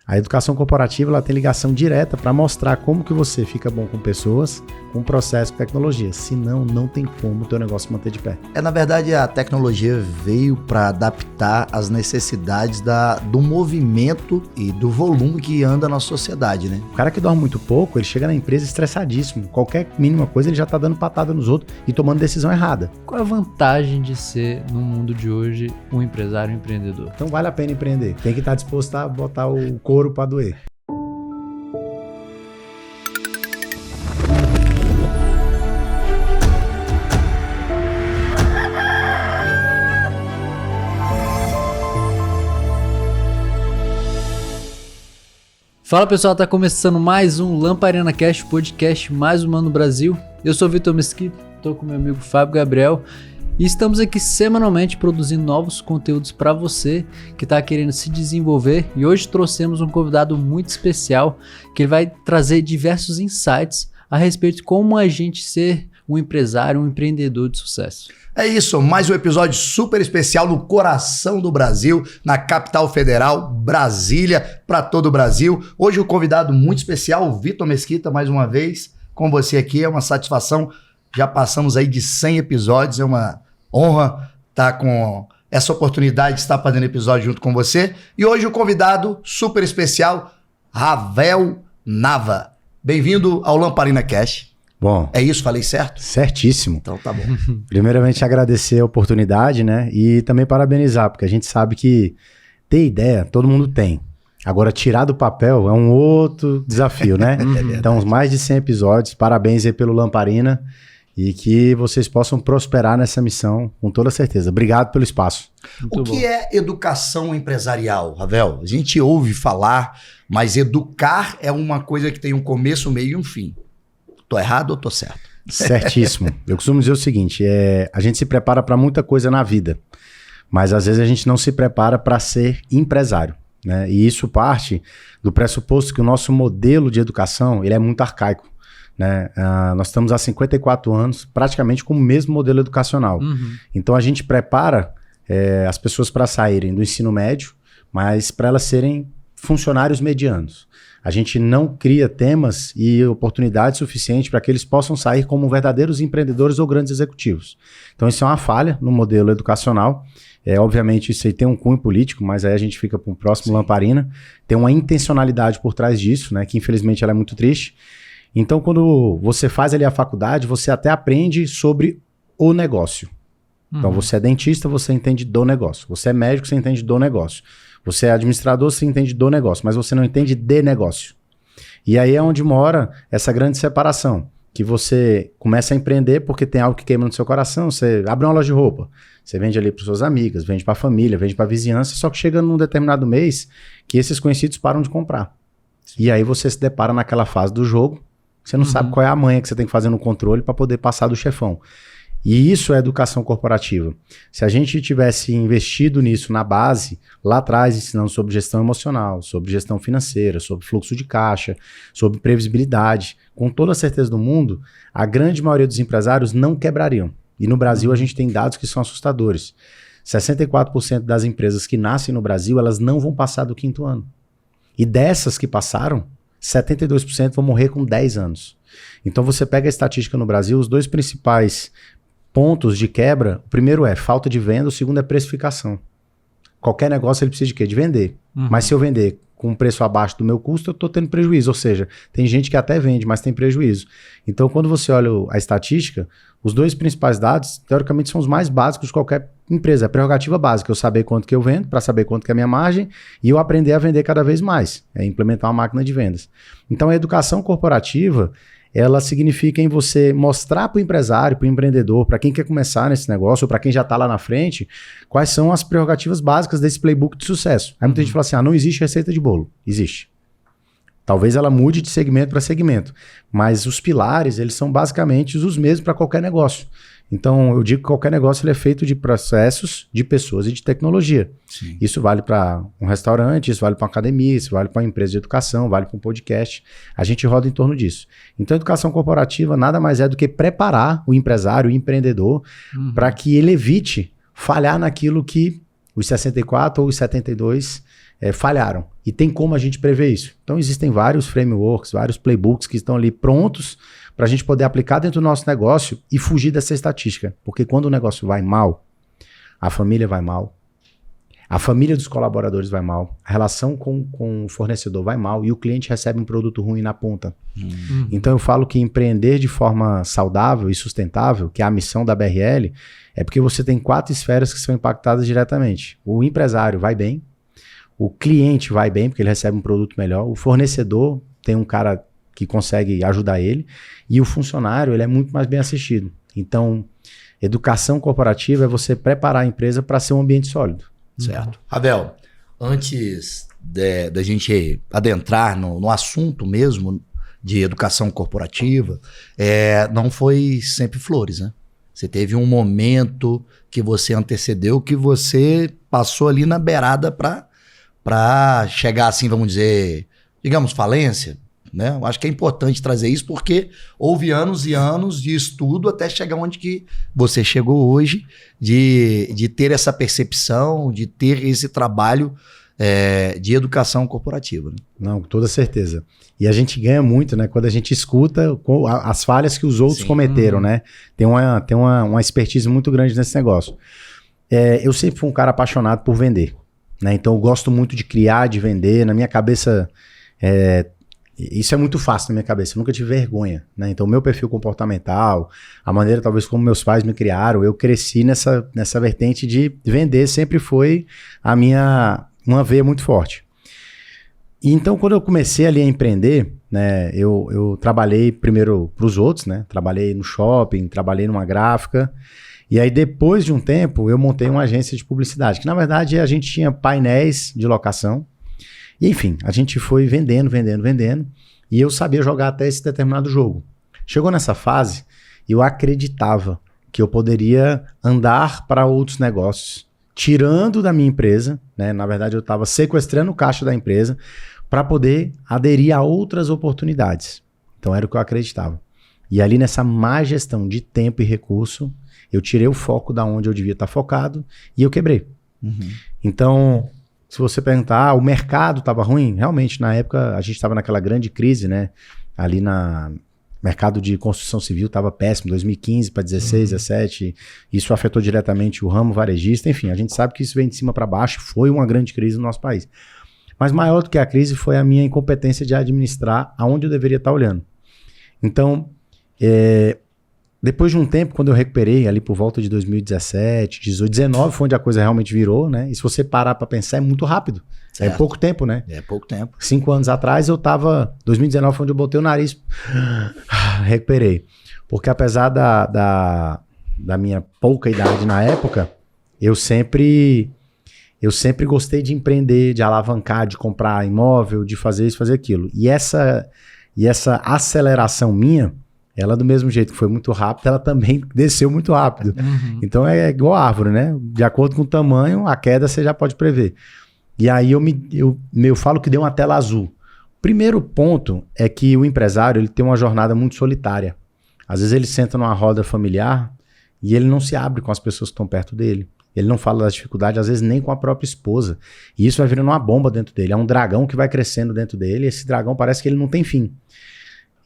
A educação corporativa ela tem ligação direta para mostrar como que você fica bom com pessoas, com processo, com tecnologia. Senão, não tem como o teu negócio manter de pé. Na verdade, a tecnologia veio para adaptar as necessidades do movimento e do volume que anda na sociedade, né? O cara que dorme muito pouco, ele chega na empresa estressadíssimo. Qualquer mínima coisa, ele já tá dando patada nos outros e tomando decisão errada. Qual é a vantagem de ser, no mundo de hoje, um empresário empreendedor? Então vale a pena empreender. Tem que estar disposto a botar o couro para doer. Fala pessoal, tá começando mais um Lamparina Cast, podcast mais humano no Brasil. Eu sou o Vitor Mesquita, tô com meu amigo Fábio Gabriel e estamos aqui semanalmente produzindo novos conteúdos para você que tá querendo se desenvolver, e hoje trouxemos um convidado muito especial que ele vai trazer diversos insights a respeito de como a gente ser um empresário, um empreendedor de sucesso. É isso, mais um episódio super especial no coração do Brasil, na capital federal, Brasília, para todo o Brasil. Hoje um convidado muito especial, o Vitor Mesquita, mais uma vez com você aqui, é uma satisfação. Já passamos aí de 100 episódios, é uma honra estar com essa oportunidade de estar fazendo episódio junto com você. E hoje o convidado super especial, Ravel Nava. Bem-vindo ao Lamparina Cast. Bom, é isso? Falei certo? Certíssimo. Então tá bom. Primeiramente agradecer a oportunidade, né? E também parabenizar, porque a gente sabe que ter ideia, todo mundo tem. Agora, tirar do papel é um outro desafio, né? Então, mais de 100 episódios, parabéns aí pelo Lamparina e que vocês possam prosperar nessa missão, com toda certeza. Obrigado pelo espaço. O que é educação empresarial, Ravel? A gente ouve falar, mas educar é uma coisa que tem um começo, um meio e um fim. Tô errado ou tô certo? Certíssimo. Eu costumo dizer o seguinte, a gente se prepara para muita coisa na vida, mas às vezes a gente não se prepara para ser empresário, né? E isso parte do pressuposto que o nosso modelo de educação ele é muito arcaico, né? Nós estamos há 54 anos praticamente com o mesmo modelo educacional. Então a gente prepara as pessoas para saírem do ensino médio, mas para elas serem funcionários medianos. A gente não cria temas e oportunidades suficientes para que eles possam sair como verdadeiros empreendedores ou grandes executivos. Então isso é uma falha no modelo educacional. Obviamente isso aí tem um cunho político, mas aí a gente fica para o próximo Lamparina. Tem uma intencionalidade por trás disso, né, que infelizmente ela é muito triste. Então quando você faz ali a faculdade, você até aprende sobre o negócio. Então você é dentista, você entende do negócio. Você é médico, você entende do negócio. Você é administrador, você entende do negócio, mas você não entende de negócio. E aí é onde mora essa grande separação, que você começa a empreender porque tem algo que queima no seu coração, você abre uma loja de roupa, você vende ali para suas amigas, vende para a família, vende para a vizinhança, só que chega num determinado mês que esses conhecidos param de comprar. E aí você se depara naquela fase do jogo, você não sabe qual é a manha que você tem que fazer no controle para poder passar do chefão. E isso é educação corporativa. Se a gente tivesse investido nisso na base, lá atrás, ensinando sobre gestão emocional, sobre gestão financeira, sobre fluxo de caixa, sobre previsibilidade, com toda a certeza do mundo, a grande maioria dos empresários não quebrariam. E no Brasil a gente tem dados que são assustadores. 64% das empresas que nascem no Brasil, elas não vão passar do 5º ano. E dessas que passaram, 72% vão morrer com 10 anos. Então você pega a estatística no Brasil, os dois principais pontos de quebra, o primeiro é falta de venda, o segundo é precificação. Qualquer negócio ele precisa de quê? De vender. Mas se eu vender com um preço abaixo do meu custo, eu estou tendo prejuízo. Ou seja, tem gente que até vende, mas tem prejuízo. Então, quando você olha a estatística, os dois principais dados, teoricamente, são os mais básicos de qualquer empresa. É prerrogativa básica, eu saber quanto que eu vendo, para saber quanto que é a minha margem, e eu aprender a vender cada vez mais. É implementar uma máquina de vendas. Então, a educação corporativa, ela significa em você mostrar para o empresário, para o empreendedor, para quem quer começar nesse negócio, ou para quem já está lá na frente, quais são as prerrogativas básicas desse playbook de sucesso. Aí muita gente fala assim, não existe receita de bolo. Existe. Talvez ela mude de segmento para segmento, mas os pilares, eles são basicamente os mesmos para qualquer negócio. Então, eu digo que qualquer negócio ele é feito de processos, de pessoas e de tecnologia. Sim. Isso vale para um restaurante, isso vale para uma academia, isso vale para uma empresa de educação, vale para um podcast. A gente roda em torno disso. Então, a educação corporativa nada mais é do que preparar o empresário, o empreendedor, para que ele evite falhar naquilo que os 64 ou os 72 falharam. E tem como a gente prever isso. Então existem vários frameworks, vários playbooks que estão ali prontos para a gente poder aplicar dentro do nosso negócio e fugir dessa estatística. Porque quando o negócio vai mal, a família vai mal, a família dos colaboradores vai mal, a relação com o fornecedor vai mal e o cliente recebe um produto ruim na ponta. Então eu falo que empreender de forma saudável e sustentável, que é a missão da BRL, é porque você tem 4 esferas que são impactadas diretamente. O empresário vai bem, o cliente vai bem, porque ele recebe um produto melhor, o fornecedor tem um cara que consegue ajudar ele, e o funcionário ele é muito mais bem assistido. Então, educação corporativa é você preparar a empresa para ser um ambiente sólido. Certo. Abel, antes da gente adentrar no assunto mesmo de educação corporativa, não foi sempre flores, né? Você teve um momento que você antecedeu, que você passou ali na beirada para chegar assim, vamos dizer, digamos, falência, né? Eu acho que é importante trazer isso porque houve anos e anos de estudo até chegar onde que você chegou hoje, de ter essa percepção, de ter esse trabalho de educação corporativa. Né? Não, com toda certeza. E a gente ganha muito, né? Quando a gente escuta as falhas que os outros cometeram, né? Tem uma expertise muito grande nesse negócio. Eu sempre fui um cara apaixonado por vender, né? Então eu gosto muito de criar, de vender. Na minha cabeça, isso é muito fácil na minha cabeça. Eu nunca tive vergonha, né? Então o meu perfil comportamental, a maneira talvez como meus pais me criaram, eu cresci nessa vertente de vender, sempre foi uma veia muito forte. E então, quando eu comecei ali a empreender, né, eu trabalhei primeiro para os outros, né? Trabalhei no shopping, trabalhei numa gráfica. E aí, depois de um tempo, eu montei uma agência de publicidade, que na verdade a gente tinha painéis de locação. E enfim, a gente foi vendendo. E eu sabia jogar até esse determinado jogo. Chegou nessa fase, eu acreditava que eu poderia andar para outros negócios, tirando da minha empresa, né? Na verdade, eu estava sequestrando o caixa da empresa para poder aderir a outras oportunidades. Então, era o que eu acreditava. E ali, nessa má gestão de tempo e recurso, eu tirei o foco da onde eu devia estar focado e eu quebrei. Então, se você perguntar, o mercado estava ruim? Realmente, na época, a gente estava naquela grande crise, né? Ali mercado de construção civil estava péssimo, 2015 para 16, 17, isso afetou diretamente o ramo varejista, enfim, a gente sabe que isso vem de cima para baixo, foi uma grande crise no nosso país. Mas maior do que a crise foi a minha incompetência de administrar aonde eu deveria estar olhando. Então, depois de um tempo, quando eu recuperei ali por volta de 2017, 18, 19 foi onde a coisa realmente virou, né? E se você parar para pensar, é muito rápido. Certo. É pouco tempo, né? É pouco tempo. 5 anos atrás eu tava... 2019 foi onde eu botei o nariz. Recuperei. Porque apesar da minha pouca idade na época, eu sempre gostei de empreender, de alavancar, de comprar imóvel, de fazer isso, fazer aquilo. E essa aceleração minha, ela do mesmo jeito que foi muito rápida, ela também desceu muito rápido. Então é igual a árvore, né? De acordo com o tamanho, a queda você já pode prever. E aí eu falo que deu uma tela azul. Primeiro ponto é que o empresário ele tem uma jornada muito solitária. Às vezes ele senta numa roda familiar e ele não se abre com as pessoas que estão perto dele. Ele não fala das dificuldades, às vezes nem com a própria esposa. E isso vai virando uma bomba dentro dele. É um dragão que vai crescendo dentro dele e esse dragão parece que ele não tem fim.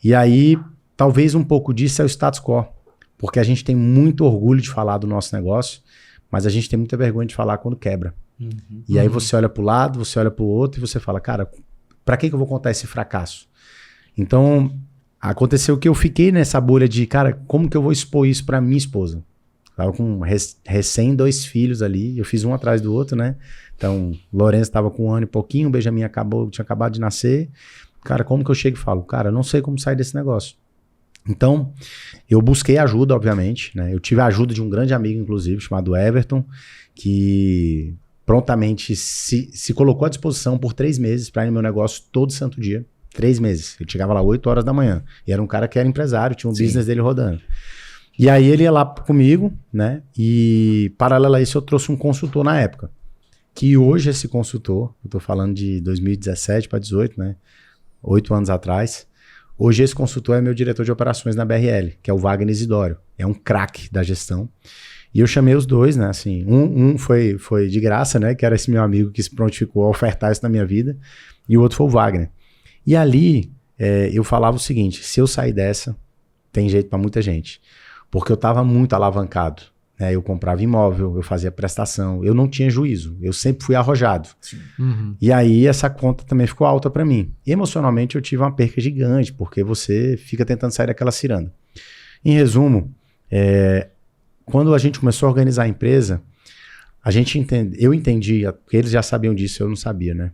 E aí, talvez um pouco disso é o status quo. Porque a gente tem muito orgulho de falar do nosso negócio, mas a gente tem muita vergonha de falar quando quebra. E aí você olha para o lado, você olha para o outro e você fala, cara, para que eu vou contar esse fracasso? Então, aconteceu que eu fiquei nessa bolha de, cara, como que eu vou expor isso para minha esposa? Tava com recém 2 filhos ali, eu fiz um atrás do outro, né? Então, Lourenço estava com 1 ano e pouquinho, o Benjamin tinha acabado de nascer. Cara, como que eu chego e falo? Cara, eu não sei como sair desse negócio. Então, eu busquei ajuda, obviamente, né? Eu tive a ajuda de um grande amigo, inclusive, chamado Everton, que prontamente se colocou à disposição por 3 meses para ir no meu negócio todo santo dia. 3 meses. Ele chegava lá 8 horas da manhã. E era um cara que era empresário, tinha um business dele rodando. E aí ele ia lá comigo, né? E paralelo a isso eu trouxe um consultor na época. Que hoje esse consultor, eu tô falando de 2017 para 18, né? 8 anos atrás. Hoje esse consultor é meu diretor de operações na BRL, que é o Wagner Isidório. É um craque da gestão. E eu chamei os dois, né? Assim, um foi de graça, né? Que era esse meu amigo que se prontificou a ofertar isso na minha vida. E o outro foi o Wagner. E ali eu falava o seguinte, se eu sair dessa, tem jeito para muita gente. Porque eu estava muito alavancado. Né? Eu comprava imóvel, eu fazia prestação. Eu não tinha juízo. Eu sempre fui arrojado. Uhum. E aí essa conta também ficou alta para mim. Emocionalmente eu tive uma perca gigante, porque você fica tentando sair daquela ciranda. Em resumo, quando a gente começou a organizar a empresa, eu entendi, porque eles já sabiam disso, eu não sabia, né?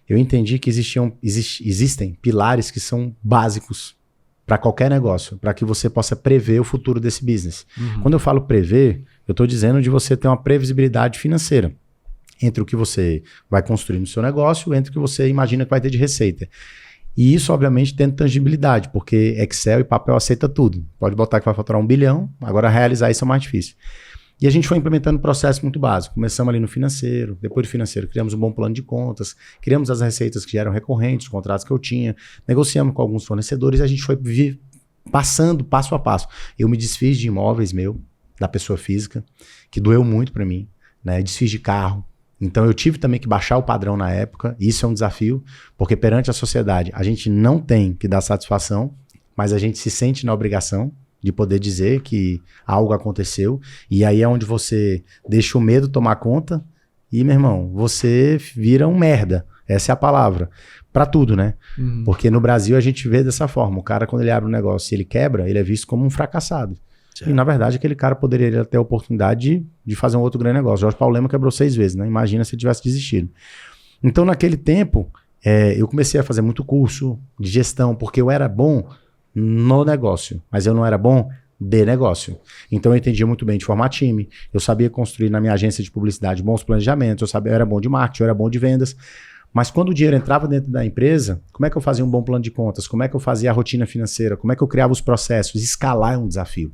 Eu entendi que existem pilares que são básicos para qualquer negócio, para que você possa prever o futuro desse business. Uhum. Quando eu falo prever, eu estou dizendo de você ter uma previsibilidade financeira entre o que você vai construir no seu negócio, entre o que você imagina que vai ter de receita. E isso, obviamente, tendo tangibilidade, porque Excel e papel aceita tudo. Pode botar que vai faturar 1 bilhão, agora realizar isso é mais difícil. E a gente foi implementando um processo muito básico. Começamos ali no financeiro, depois do financeiro criamos um bom plano de contas, criamos as receitas que já eram recorrentes, os contratos que eu tinha, negociamos com alguns fornecedores e a gente foi passando passo a passo. Eu me desfiz de imóveis da pessoa física, que doeu muito para mim, né? Desfiz de carro. Então eu tive também que baixar o padrão na época, isso é um desafio, porque perante a sociedade a gente não tem que dar satisfação, mas a gente se sente na obrigação de poder dizer que algo aconteceu, e aí é onde você deixa o medo tomar conta e, meu irmão, você vira um merda, essa é a palavra, pra tudo, né? Uhum. Porque no Brasil a gente vê dessa forma, o cara quando ele abre um negócio e ele quebra, ele é visto como um fracassado. Certo. E na verdade aquele cara poderia ter a oportunidade de fazer um outro grande negócio. Jorge Paulo Lema quebrou 6 vezes, né? Imagina se ele tivesse desistido. Então naquele tempo, eu comecei a fazer muito curso de gestão, porque eu era bom no negócio, mas eu não era bom de negócio. Então eu entendia muito bem de formar time, eu sabia construir na minha agência de publicidade bons planejamentos, eu era bom de marketing, eu era bom de vendas, mas quando o dinheiro entrava dentro da empresa, como é que eu fazia um bom plano de contas, como é que eu fazia a rotina financeira, como é que eu criava os processos, escalar é um desafio.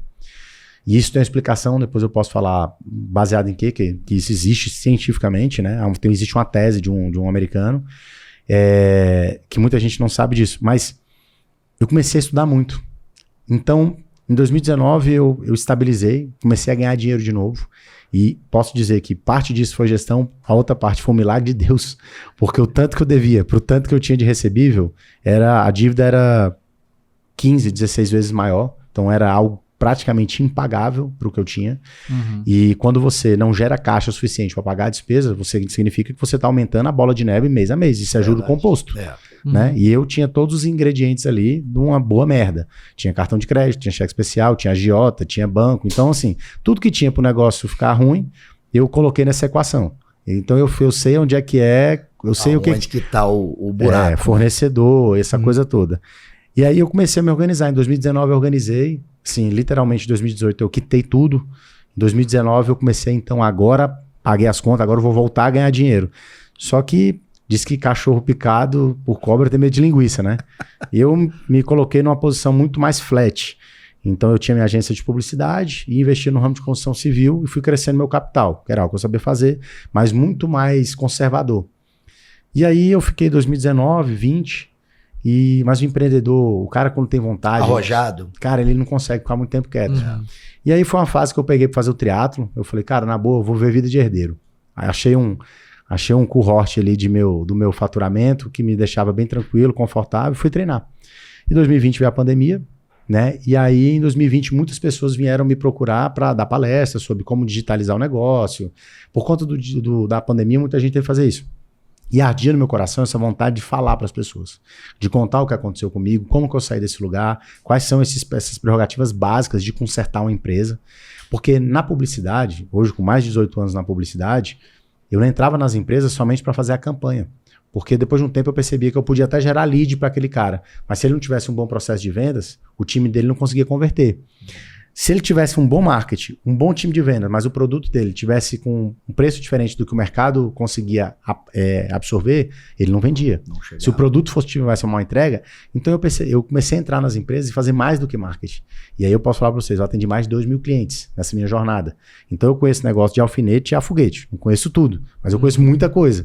E isso tem uma explicação, depois eu posso falar baseado em quê? Que isso existe cientificamente, né? Existe uma tese de um americano, que muita gente não sabe disso, mas eu comecei a estudar muito. Então, em 2019, eu estabilizei, comecei a ganhar dinheiro de novo. E posso dizer que parte disso foi gestão, a outra parte foi um milagre de Deus. Porque o tanto que eu devia, pro tanto que eu tinha de recebível, a dívida era 15, 16 vezes maior. Então, era algo praticamente impagável para o que eu tinha. Uhum. E quando você não gera caixa suficiente para pagar a despesa, significa que você está aumentando a bola de neve mês a mês. Isso ajuda o composto. Né? Uhum. E eu tinha todos os ingredientes ali de uma boa merda. Tinha cartão de crédito, tinha cheque especial, tinha agiota, tinha banco. Então, assim, tudo que tinha para o negócio ficar ruim, eu coloquei nessa equação. Então, eu sei onde é que eu sei onde que está o buraco. Fornecedor, essa coisa toda. E aí eu comecei a me organizar. Em 2019 eu organizei. Sim, literalmente em 2018 eu quitei tudo. Em 2019 eu comecei, então agora paguei as contas, agora eu vou voltar a ganhar dinheiro. Só que diz que cachorro picado por cobra tem medo de linguiça, né? Eu me coloquei numa posição muito mais flat. Então eu tinha minha agência de publicidade e investi no ramo de construção civil e fui crescendo meu capital, que era algo que eu sabia fazer, mas muito mais conservador. E aí eu fiquei 2019, 20... Mas o empreendedor, o cara quando tem vontade... Arrojado. Cara, ele não consegue ficar muito tempo quieto. Uhum. E aí foi uma fase que eu peguei pra fazer o triatlo. Eu falei, cara, na boa, eu vou ver vida de herdeiro. Aí achei um cohort ali do meu faturamento, que me deixava bem tranquilo, confortável, e fui treinar. Em 2020 veio a pandemia, né? E aí em 2020 muitas pessoas vieram me procurar para dar palestras sobre como digitalizar o negócio. Por conta da pandemia, muita gente teve que fazer isso. E ardia no meu coração essa vontade de falar para as pessoas, de contar o que aconteceu comigo, como que eu saí desse lugar, quais são essas prerrogativas básicas de consertar uma empresa. Porque na publicidade, hoje com mais de 18 anos na publicidade, eu não entrava nas empresas somente para fazer a campanha. Porque depois de um tempo eu percebia que eu podia até gerar lead para aquele cara, mas se ele não tivesse um bom processo de vendas, o time dele não conseguia converter. Se ele tivesse um bom marketing, um bom time de vendas, mas o produto dele tivesse com um preço diferente do que o mercado conseguia absorver, ele não vendia. Se o produto tivesse uma má entrega, então eu comecei a entrar nas empresas e fazer mais do que marketing. E aí eu posso falar para vocês, eu atendi mais de 2.000 clientes nessa minha jornada. Então eu conheço negócio de alfinete a foguete. Não conheço tudo, mas eu conheço muita coisa.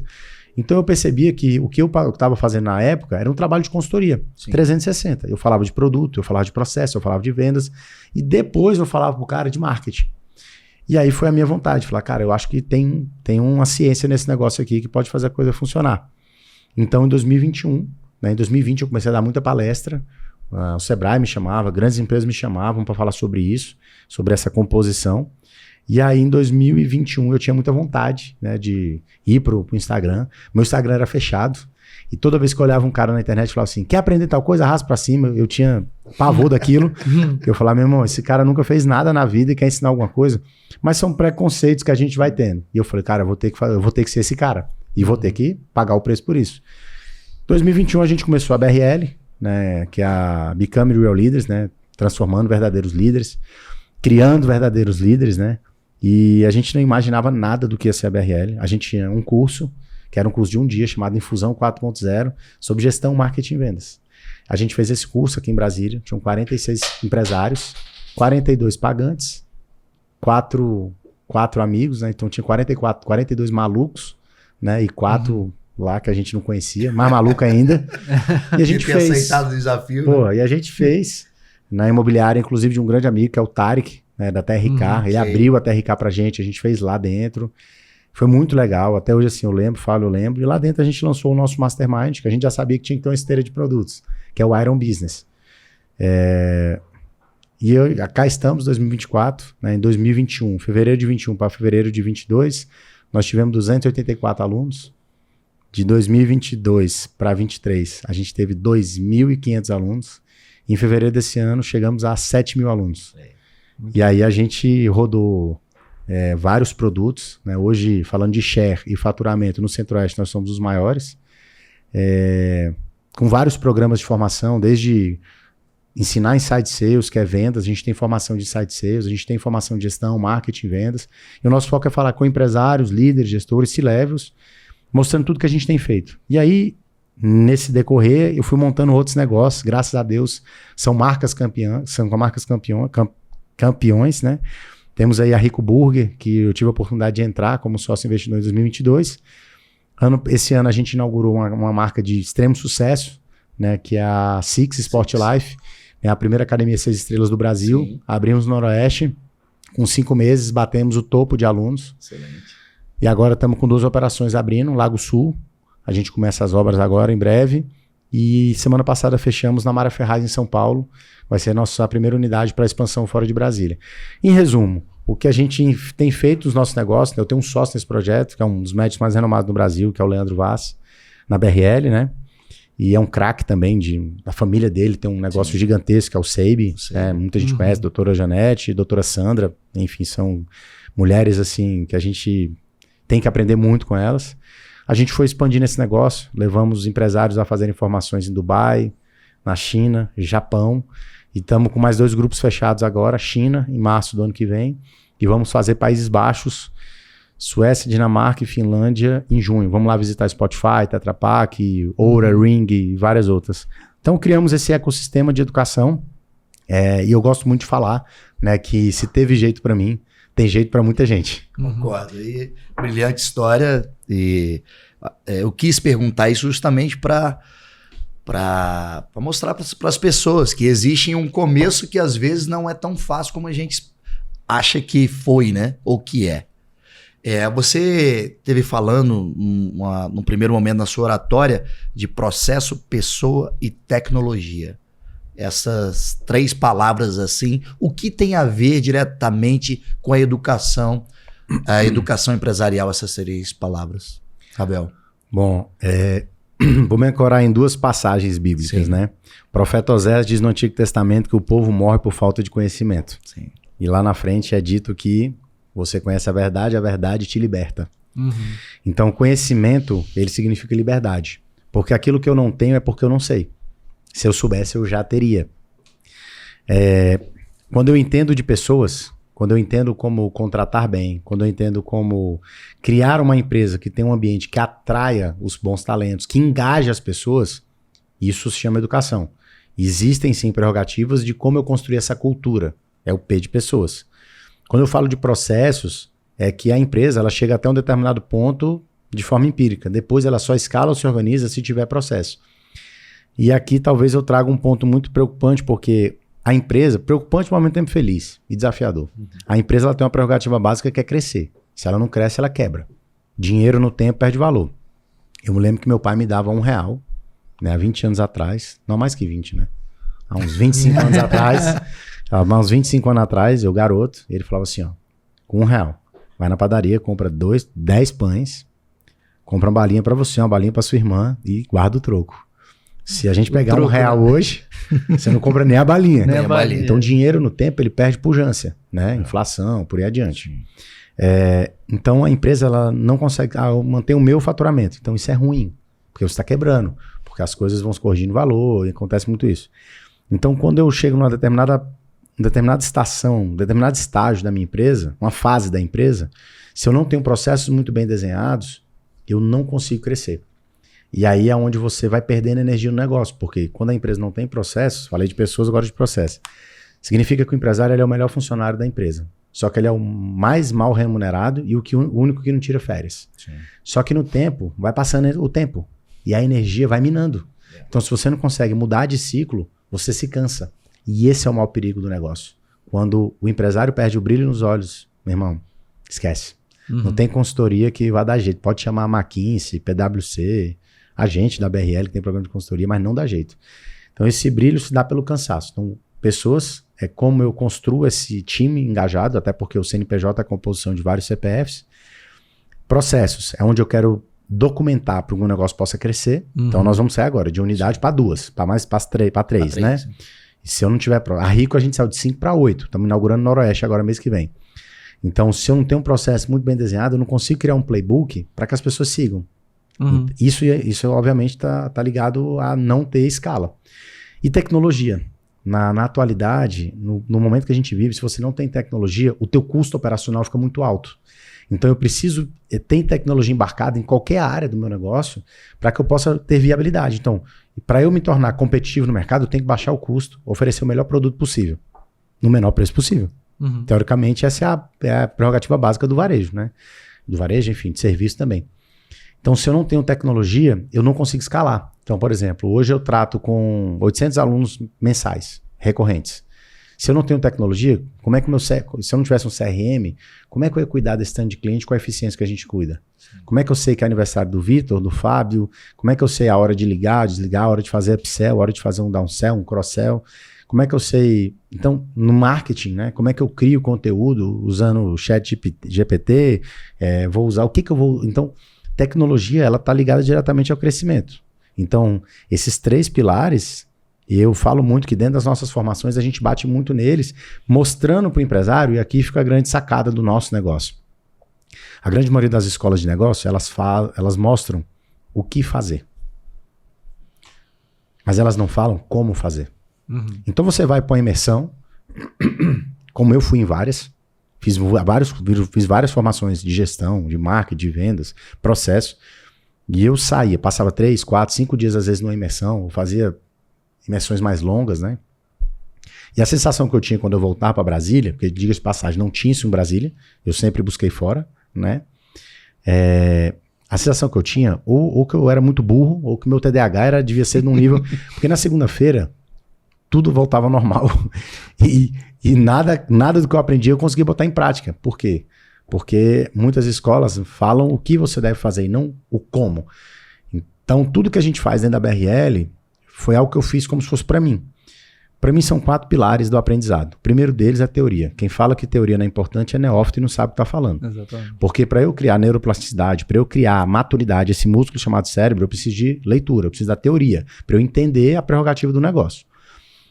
Então eu percebia que o que eu estava fazendo na época era um trabalho de consultoria, Sim. 360. Eu falava de produto, eu falava de processo, eu falava de vendas, e depois eu falava pro cara de marketing. E aí foi a minha vontade, falar, cara, eu acho que tem uma ciência nesse negócio aqui que pode fazer a coisa funcionar. Então em 2021, né, em 2020 eu comecei a dar muita palestra, o Sebrae me chamava, grandes empresas me chamavam para falar sobre isso, sobre essa composição. E aí, em 2021, eu tinha muita vontade, né, de ir pro Instagram. Meu Instagram era fechado. E toda vez que eu olhava um cara na internet e falava assim, quer aprender tal coisa? Arrasta pra cima. Eu tinha pavor daquilo. Eu falava, meu irmão, esse cara nunca fez nada na vida e quer ensinar alguma coisa. Mas são preconceitos que a gente vai tendo. E eu falei, cara, eu vou ter que ser esse cara. E vou ter que pagar o preço por isso. Em 2021, a gente começou a BRL, né, que é a Becoming Real Leaders, né, transformando verdadeiros líderes, criando verdadeiros líderes, né. E a gente não imaginava nada do que ia ser a BRL. A gente tinha um curso, que era um curso de um dia, chamado Infusão 4.0, sobre gestão, marketing e vendas. A gente fez esse curso aqui em Brasília, tinham 46 empresários, 42 pagantes, 4 amigos, né? Então tinha 42 malucos, né? E 4 lá que a gente não conhecia, mais maluco ainda. E a gente fez... aceitado o desafio. Pô, né? E a gente fez na imobiliária, inclusive de um grande amigo, que é o Tarek, né, da TRK, ele abriu a TRK pra gente, a gente fez lá dentro, foi muito legal, até hoje assim eu lembro, e lá dentro a gente lançou o nosso Mastermind, que a gente já sabia que tinha que ter uma esteira de produtos, que é o Iron Business. Cá estamos, 2024, né, em 2021, fevereiro de 21 para fevereiro de 22, nós tivemos 284 alunos, de 2022 para 23, a gente teve 2.500 alunos, em fevereiro desse ano chegamos a 7.000 alunos. E aí a gente rodou vários produtos, né? Hoje, falando de share e faturamento, no Centro-Oeste nós somos os maiores, com vários programas de formação, desde ensinar Inside Sales, que é vendas, a gente tem formação de Inside Sales, a gente tem formação de gestão, marketing, vendas, e o nosso foco é falar com empresários, líderes, gestores, C-levels, mostrando tudo que a gente tem feito. E aí, nesse decorrer, eu fui montando outros negócios, graças a Deus, são marcas campeões, né? Temos aí a Rico Burger, que eu tive a oportunidade de entrar como sócio investidor em 2022. Esse ano a gente inaugurou uma marca de extremo sucesso, né? Que é a Six Sport Life, é a primeira academia 6 estrelas do Brasil. Sim. Abrimos no Noroeste, com 5 meses batemos o topo de alunos. Excelente. E agora estamos com 2 operações abrindo, Lago Sul, a gente começa as obras agora em breve. E semana passada fechamos na Mara Ferraz, em São Paulo. Vai ser a nossa primeira unidade para expansão fora de Brasília. Em resumo, o que a gente tem feito nos nossos negócios, né? Eu tenho um sócio nesse projeto, que é um dos médicos mais renomados do Brasil, que é o Leandro Vaz, na BRL, né? E é um craque também, da família dele tem um negócio gigantesco, que é o Seibe. Muita gente conhece, doutora Janete, doutora Sandra, enfim, são mulheres assim que a gente tem que aprender muito com elas. A gente foi expandindo esse negócio, levamos os empresários a fazerem formações em Dubai, na China, Japão, e estamos com mais 2 grupos fechados agora, China, em março do ano que vem, e vamos fazer Países Baixos, Suécia, Dinamarca e Finlândia em junho. Vamos lá visitar Spotify, Tetra Pak, Oura, Ring e várias outras. Então criamos esse ecossistema de educação, e eu gosto muito de falar, né, que se teve jeito para mim, tem jeito para muita gente. Concordo. E brilhante história. E eu quis perguntar isso justamente para mostrar para as pessoas que existe um começo que às vezes não é tão fácil como a gente acha que foi, né? Ou que é. Você teve falando no primeiro momento na sua oratória de processo, pessoa e tecnologia. Essas 3 palavras assim, o que tem a ver diretamente com a educação empresarial, essas 3 palavras, Abel? Bom, vou me ancorar em 2 passagens bíblicas, né? O profeta Osés diz no Antigo Testamento que o povo morre por falta de conhecimento. Sim. E lá na frente é dito que você conhece a verdade te liberta. Então, conhecimento, ele significa liberdade. Porque aquilo que eu não tenho é porque eu não sei. Se eu soubesse, eu já teria. Quando eu entendo de pessoas, quando eu entendo como contratar bem, quando eu entendo como criar uma empresa que tem um ambiente que atraia os bons talentos, que engaje as pessoas, isso se chama educação. Existem sim prerrogativas de como eu construir essa cultura. É o P de pessoas. Quando eu falo de processos, é que a empresa ela chega até um determinado ponto de forma empírica. Depois ela só escala ou se organiza se tiver processo. E aqui talvez eu traga um ponto muito preocupante, porque a empresa, preocupante ao mesmo tempo feliz e desafiador. A empresa ela tem uma prerrogativa básica que é crescer. Se ela não cresce, ela quebra. Dinheiro no tempo perde valor. Eu me lembro que meu pai me dava R$1, né, há 20 anos atrás, não mais que 20, né? Há uns 25 anos atrás, eu garoto, ele falava assim, ó, com R$1, vai na padaria, compra 10 pães, compra uma balinha pra você, uma balinha pra sua irmã e guarda o troco. Se a gente pegar troco, R$1 hoje, você não compra nem a balinha. Nem a balinha. Então, dinheiro no tempo, ele perde pujança, né? Inflação, por aí adiante. Então, a empresa ela não consegue manter o meu faturamento. Então, isso é ruim, porque você está quebrando, porque as coisas vão se corrigindo valor, e acontece muito isso. Então, quando eu chego numa determinada estação, determinado estágio da minha empresa, uma fase da empresa, se eu não tenho processos muito bem desenhados, eu não consigo crescer. E aí é onde você vai perdendo energia no negócio, porque quando a empresa não tem processos, falei de pessoas, agora de processo, significa que o empresário ele é o melhor funcionário da empresa. Só que ele é o mais mal remunerado e o único que não tira férias. Sim. Só que no tempo, vai passando o tempo e a energia vai minando. Então, se você não consegue mudar de ciclo, você se cansa. E esse é o maior perigo do negócio. Quando o empresário perde o brilho nos olhos, meu irmão, esquece. Não tem consultoria que vai dar jeito. Pode chamar a McKinsey, PwC, a gente da BRL que tem programa de consultoria, mas não dá jeito. Então esse brilho se dá pelo cansaço. Então pessoas, é como eu construo esse time engajado, até porque o CNPJ é a composição de vários CPFs. Processos, é onde eu quero documentar para que o negócio possa crescer. Então nós vamos sair agora de unidade para 2, para 3, né? E se eu não tiver... A Rico a gente saiu de 5 para 8. Estamos inaugurando Noroeste agora mês que vem. Então se eu não tenho um processo muito bem desenhado, eu não consigo criar um playbook para que as pessoas sigam. Isso obviamente tá ligado a não ter escala. E tecnologia. Na atualidade, no momento que a gente vive, se você não tem tecnologia, o teu custo operacional fica muito alto. Então eu preciso ter tecnologia embarcada em qualquer área do meu negócio para que eu possa ter viabilidade. Então, para eu me tornar competitivo no mercado, eu tenho que baixar o custo, oferecer o melhor produto possível, no menor preço possível. Teoricamente, essa é a prerrogativa básica do varejo, né? Do varejo, enfim, de serviço também. Então, se eu não tenho tecnologia, eu não consigo escalar. Então, por exemplo, hoje eu trato com 800 alunos mensais, recorrentes. Se eu não tenho tecnologia, como é que se eu não tivesse um CRM, como é que eu ia cuidar desse tanto de cliente com a eficiência que a gente cuida? Como é que eu sei que é aniversário do Vitor, do Fábio? Como é que eu sei a hora de ligar, desligar, a hora de fazer upsell, a hora de fazer um downsell, um cross-sell? Como é que eu sei... Então, no marketing, né? Como é que eu crio conteúdo usando o chat GPT? Vou usar... O que eu vou... Então... Tecnologia, ela está ligada diretamente ao crescimento. Então, esses 3 pilares, eu falo muito que dentro das nossas formações a gente bate muito neles, mostrando para o empresário, e aqui fica a grande sacada do nosso negócio. A grande maioria das escolas de negócio, elas mostram o que fazer. Mas elas não falam como fazer. Então você vai para uma imersão, como eu fui em várias, fiz várias formações de gestão, de marketing, de vendas, processo. E eu saía, passava 3, 4, 5 dias às vezes numa imersão, eu fazia imersões mais longas, né? E a sensação que eu tinha quando eu voltava para Brasília, porque diga-se de passagem, não tinha isso em Brasília, eu sempre busquei fora, né? A sensação que eu tinha, ou que eu era muito burro, ou que meu TDAH devia ser num nível... Porque na segunda-feira, tudo voltava ao normal. E nada do que eu aprendi eu consegui botar em prática. Por quê? Porque muitas escolas falam o que você deve fazer e não o como. Então, tudo que a gente faz dentro da BRL foi algo que eu fiz como se fosse para mim. Para mim, são 4 pilares do aprendizado. O primeiro deles é a teoria. Quem fala que teoria não é importante é neófito e não sabe o que está falando. Exatamente. Porque para eu criar neuroplasticidade, para eu criar maturidade, esse músculo chamado cérebro, eu preciso de leitura, eu preciso da teoria, para eu entender a prerrogativa do negócio.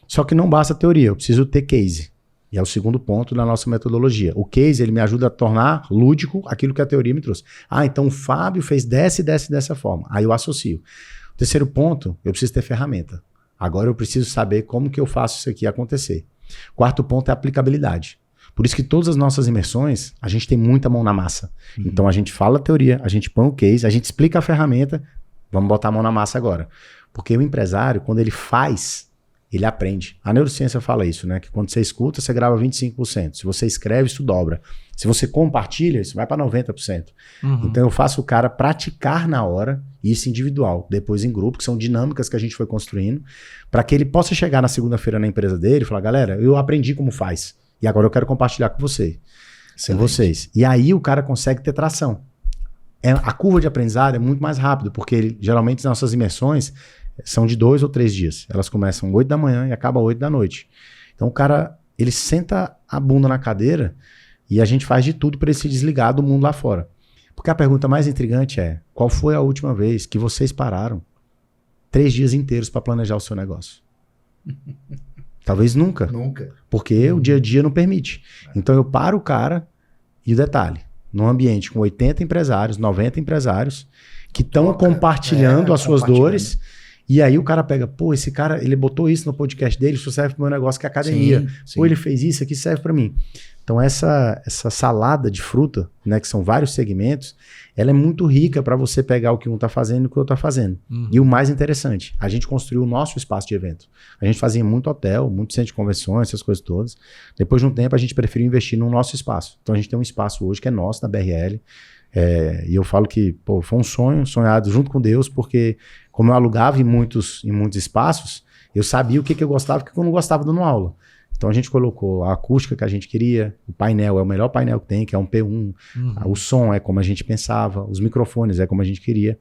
Só que não basta a teoria, eu preciso ter case. E é o segundo ponto da nossa metodologia. O case, ele me ajuda a tornar lúdico aquilo que a teoria me trouxe. Então o Fábio fez dessa forma. Aí eu associo. O terceiro ponto, eu preciso ter ferramenta. Agora eu preciso saber como que eu faço isso aqui acontecer. Quarto ponto é a aplicabilidade. Por isso que todas as nossas imersões, a gente tem muita mão na massa. Então a gente fala a teoria, a gente põe o case, a gente explica a ferramenta, vamos botar a mão na massa agora. Porque o empresário, quando ele faz, ele aprende. A neurociência fala isso, né? Que quando você escuta, você grava 25%. Se você escreve, isso dobra. Se você compartilha, isso vai para 90%. Então eu faço o cara praticar na hora, isso individual, depois em grupo, que são dinâmicas que a gente foi construindo, para que ele possa chegar na segunda-feira na empresa dele e falar, galera, eu aprendi como faz. E agora eu quero compartilhar com você. Com vocês. E aí o cara consegue ter tração. A curva de aprendizado é muito mais rápido, porque geralmente as nossas imersões são de 2 ou 3 dias. Elas começam 8 da manhã e acabam 8 da noite. Então o cara, ele senta a bunda na cadeira e a gente faz de tudo para ele se desligar do mundo lá fora. Porque a pergunta mais intrigante é, qual foi a última vez que vocês pararam 3 dias inteiros para planejar o seu negócio? Talvez nunca. Nunca. Porque o dia a dia não permite. Então eu paro o cara e o detalhe, num ambiente com 80 empresários, 90 empresários, que estão compartilhando as suas dores. E aí o cara pega, pô, esse cara, ele botou isso no podcast dele, isso serve pro meu negócio que é academia. Sim. Ou ele fez isso aqui, serve para mim. Então essa salada de fruta, né, que são vários segmentos, ela é muito rica para você pegar o que um tá fazendo e o que o outro tá fazendo. E o mais interessante, a gente construiu o nosso espaço de evento. A gente fazia muito hotel, muito centro de convenções, essas coisas todas. Depois de um tempo, a gente preferiu investir no nosso espaço. Então a gente tem um espaço hoje que é nosso, na BRL. E eu falo que pô, foi um sonho sonhado junto com Deus, porque como eu alugava em muitos espaços, eu sabia o que eu gostava e o que eu não gostava dando aula. Então a gente colocou a acústica que a gente queria, o painel é o melhor painel que tem, que é um P1, o som é como a gente pensava, os microfones é como a gente queria.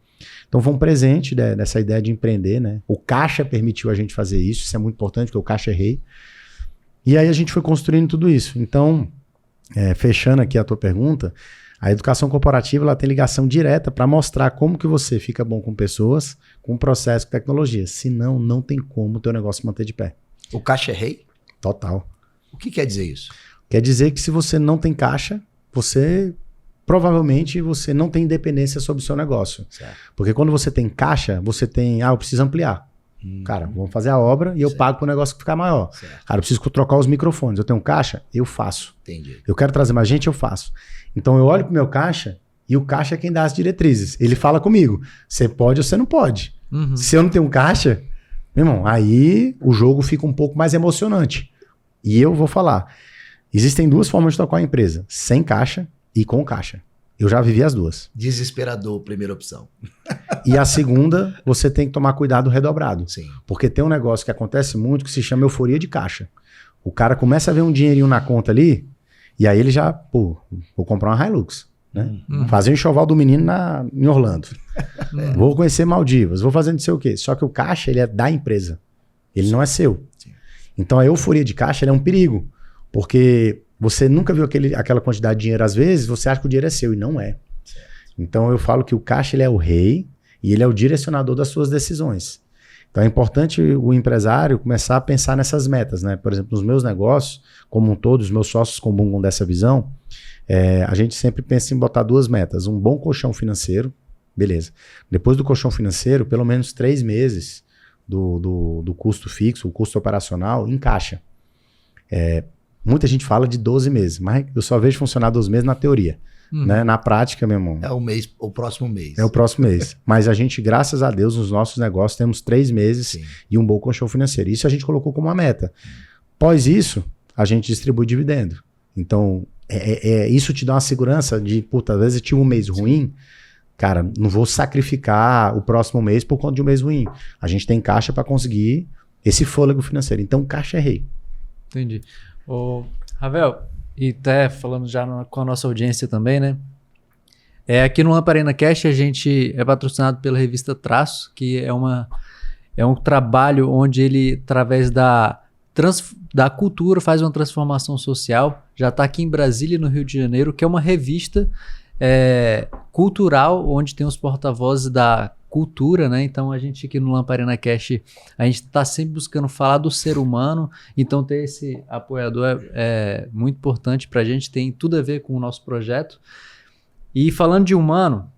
Então foi um presente dessa ideia de empreender, né? O caixa permitiu a gente fazer isso é muito importante, porque o caixa é rei. E aí a gente foi construindo tudo isso. Então, fechando aqui a tua pergunta, a educação corporativa ela tem ligação direta para mostrar como que você fica bom com pessoas, com processo, com tecnologia. Senão, não tem como o teu negócio manter de pé. O caixa é rei? Total. O que quer dizer isso? Quer dizer que se você não tem caixa, provavelmente você não tem independência sobre o seu negócio. Certo. Porque quando você tem caixa, você tem, eu preciso ampliar. Cara, vamos fazer a obra e eu pago para o negócio ficar maior. Certo. Cara, eu preciso trocar os microfones. Eu tenho caixa? Eu faço. Entendi. Eu quero trazer mais gente? Eu faço. Então eu olho pro meu caixa e o caixa é quem dá as diretrizes. Ele fala comigo. Você pode ou você não pode. Se eu não tenho um caixa, meu irmão, aí o jogo fica um pouco mais emocionante. E eu vou falar. Existem 2 formas de tocar a empresa. Sem caixa e com caixa. Eu já vivi as 2. Desesperador, primeira opção. E a segunda, você tem que tomar cuidado redobrado. Sim. Porque tem um negócio que acontece muito que se chama euforia de caixa. O cara começa a ver um dinheirinho na conta ali, e aí ele já, vou comprar uma Hilux. Né? Fazer o enxoval do menino em Orlando. Vou conhecer Maldivas, vou fazer não sei o quê. Só que o caixa, ele é da empresa. Ele não é seu. Sim. Então a euforia de caixa ela é um perigo. Porque você nunca viu aquela quantidade de dinheiro, às vezes, você acha que o dinheiro é seu, e não é. Certo. Então eu falo que o caixa ele é o rei e ele é o direcionador das suas decisões. Então é importante o empresário começar a pensar nessas metas, né? Por exemplo, nos meus negócios, como um todo, os meus sócios combungam dessa visão, a gente sempre pensa em botar 2 metas. Um bom colchão financeiro, beleza. Depois do colchão financeiro, pelo menos 3 meses do custo fixo, o custo operacional, em caixa. Muita gente fala de 12 meses, mas eu só vejo funcionar 12 meses na teoria. Né? Na prática, meu irmão. É o próximo mês. É o próximo mês. Mas a gente, graças a Deus, nos nossos negócios, temos 3 meses Sim. e um bom colchão financeiro. Isso a gente colocou como uma meta. Após isso, a gente distribui dividendo. Então, isso te dá uma segurança de, às vezes eu tive um mês ruim, cara, não vou sacrificar o próximo mês por conta de um mês ruim. A gente tem caixa para conseguir esse fôlego financeiro. Então, caixa é rei. Entendi. Ravel, e até falando já com a nossa audiência também, né? Aqui no Lamparina Cast a gente é patrocinado pela revista Traço, que é um trabalho onde ele, através da cultura, faz uma transformação social. Já está aqui em Brasília, no Rio de Janeiro, que é uma revista cultural, onde tem os porta-vozes da cultura, né? Então a gente aqui no Lamparina Cast, a gente está sempre buscando falar do ser humano, então ter esse apoiador é muito importante para a gente, tem tudo a ver com o nosso projeto. E falando de humano,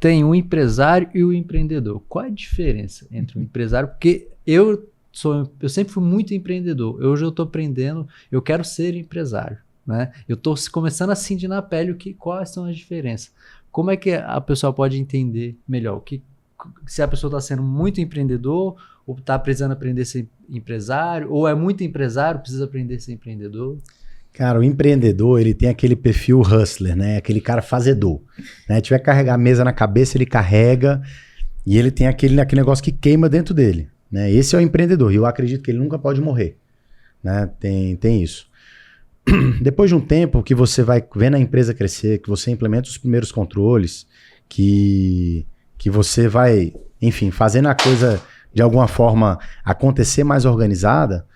tem o empresário e o empreendedor. Qual é a diferença entre o empresário? Porque eu sempre fui muito empreendedor, hoje eu estou aprendendo, eu quero ser empresário, né? Eu estou começando a sentir na pele quais são as diferenças. Como é que a pessoa pode entender melhor? se a pessoa está sendo muito empreendedor, ou está precisando aprender a ser empresário, ou é muito empresário, precisa aprender a ser empreendedor? Cara, o empreendedor, ele tem aquele perfil hustler, né? Aquele cara fazedor. Né? Tiver que carregar a mesa na cabeça, ele carrega, e ele tem aquele negócio que queima dentro dele. Né? Esse é o empreendedor, e eu acredito que ele nunca pode morrer. Né? Tem isso. Depois de um tempo que você vai vendo a empresa crescer, que você implementa os primeiros controles, que você vai, enfim, fazendo a coisa de alguma forma acontecer mais organizada,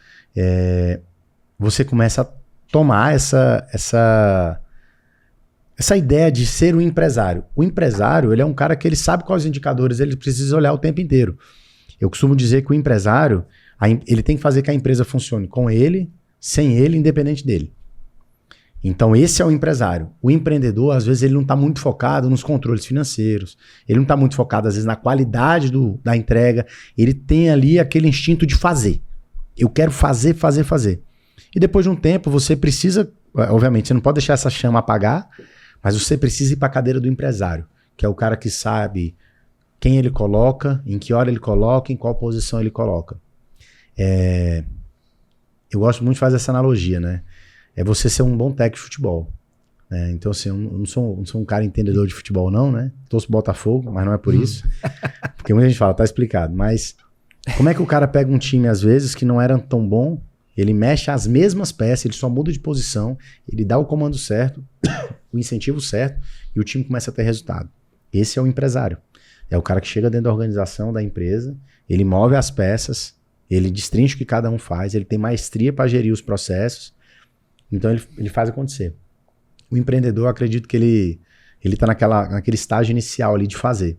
você começa a tomar essa ideia de ser um empresário. O empresário, ele é um cara que ele sabe quais indicadores ele precisa olhar o tempo inteiro. Eu costumo dizer que o empresário, ele tem que fazer que a empresa funcione com ele, sem ele, independente dele. Então esse é o empresário. O empreendedor, às vezes, ele não está muito focado nos controles financeiros, ele não está muito focado, às vezes, na qualidade da entrega, ele tem ali aquele instinto de fazer. Eu quero fazer. E depois de um tempo, você precisa, obviamente, você não pode deixar essa chama apagar, mas você precisa ir para a cadeira do empresário, que é o cara que sabe quem ele coloca, em que hora ele coloca, em qual posição ele coloca. Eu gosto muito de fazer essa analogia, né? É você ser um bom técnico de futebol. Né? Então, assim, eu não sou um cara entendedor de futebol, não, né? Torço Botafogo, mas não é por isso. Porque muita gente fala, tá explicado. Mas como é que o cara pega um time, às vezes, que não era tão bom, ele mexe as mesmas peças, ele só muda de posição, ele dá o comando certo, o incentivo certo, e o time começa a ter resultado. Esse é o empresário. É o cara que chega dentro da organização da empresa, ele move as peças, ele destrincha o que cada um faz, ele tem maestria para gerir os processos, então ele faz acontecer. O empreendedor, eu acredito que ele está naquele estágio inicial ali de fazer.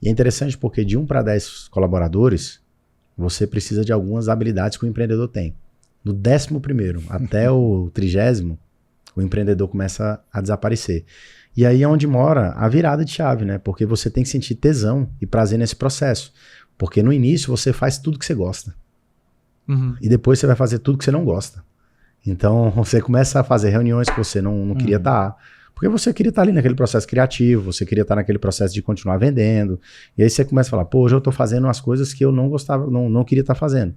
E é interessante porque de 1 para 10 colaboradores, você precisa de algumas habilidades que o empreendedor tem. Do 11º até o 30º, o empreendedor começa a desaparecer. E aí é onde mora a virada de chave, né? Porque você tem que sentir tesão e prazer nesse processo. Porque no início você faz tudo que você gosta. Uhum. E depois você vai fazer tudo que você não gosta. Então você começa a fazer reuniões que você não queria estar. Porque você queria estar ali naquele processo criativo, você queria estar naquele processo de continuar vendendo. E aí você começa a falar, pô, hoje eu tô fazendo as coisas que eu não gostava, não queria estar fazendo.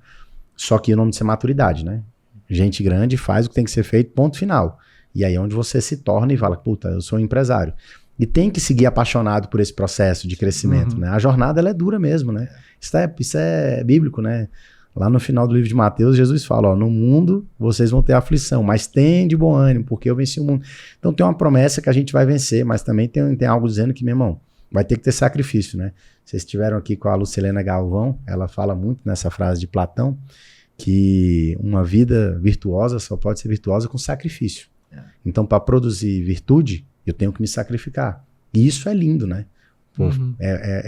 Só que o nome disso é maturidade, né? Gente grande faz o que tem que ser feito, ponto final. E aí é onde você se torna e fala, puta, eu sou um empresário. E tem que seguir apaixonado por esse processo de crescimento, né? A jornada, ela é dura mesmo, né? Isso é bíblico, né? Lá no final do livro de Mateus, Jesus fala, ó, no mundo vocês vão ter aflição, mas tem de bom ânimo, porque eu venci o mundo. Então tem uma promessa que a gente vai vencer, mas também tem algo dizendo que, meu irmão, vai ter que ter sacrifício, né? Vocês estiveram aqui com a Lucilena Galvão, ela fala muito nessa frase de Platão, que uma vida virtuosa só pode ser virtuosa com sacrifício. Então, para produzir virtude, eu tenho que me sacrificar. E isso é lindo, né? Pô,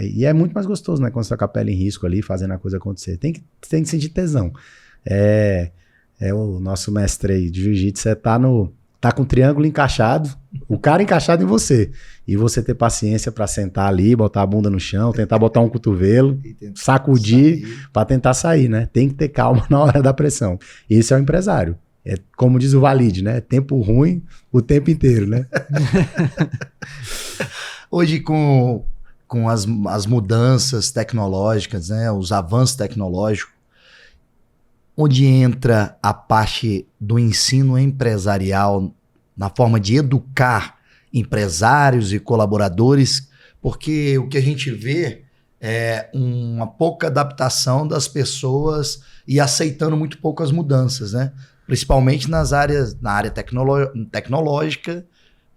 e é muito mais gostoso, né? Quando você tá com a pele em risco ali, fazendo a coisa acontecer. Tem que sentir tesão. O nosso mestre aí de jiu-jitsu, você tá com o triângulo encaixado, o cara encaixado em você. E você ter paciência para sentar ali, botar a bunda no chão, tentar botar um cotovelo, sacudir para tentar sair, né? Tem que ter calma na hora da pressão. Esse é o empresário. É como diz o Valide, né? Tempo ruim o tempo inteiro, né? Hoje, com as mudanças tecnológicas, né? Os avanços tecnológicos, onde entra a parte do ensino empresarial na forma de educar empresários e colaboradores, porque o que a gente vê é uma pouca adaptação das pessoas e aceitando muito pouco as mudanças, né? Principalmente na área tecnológica,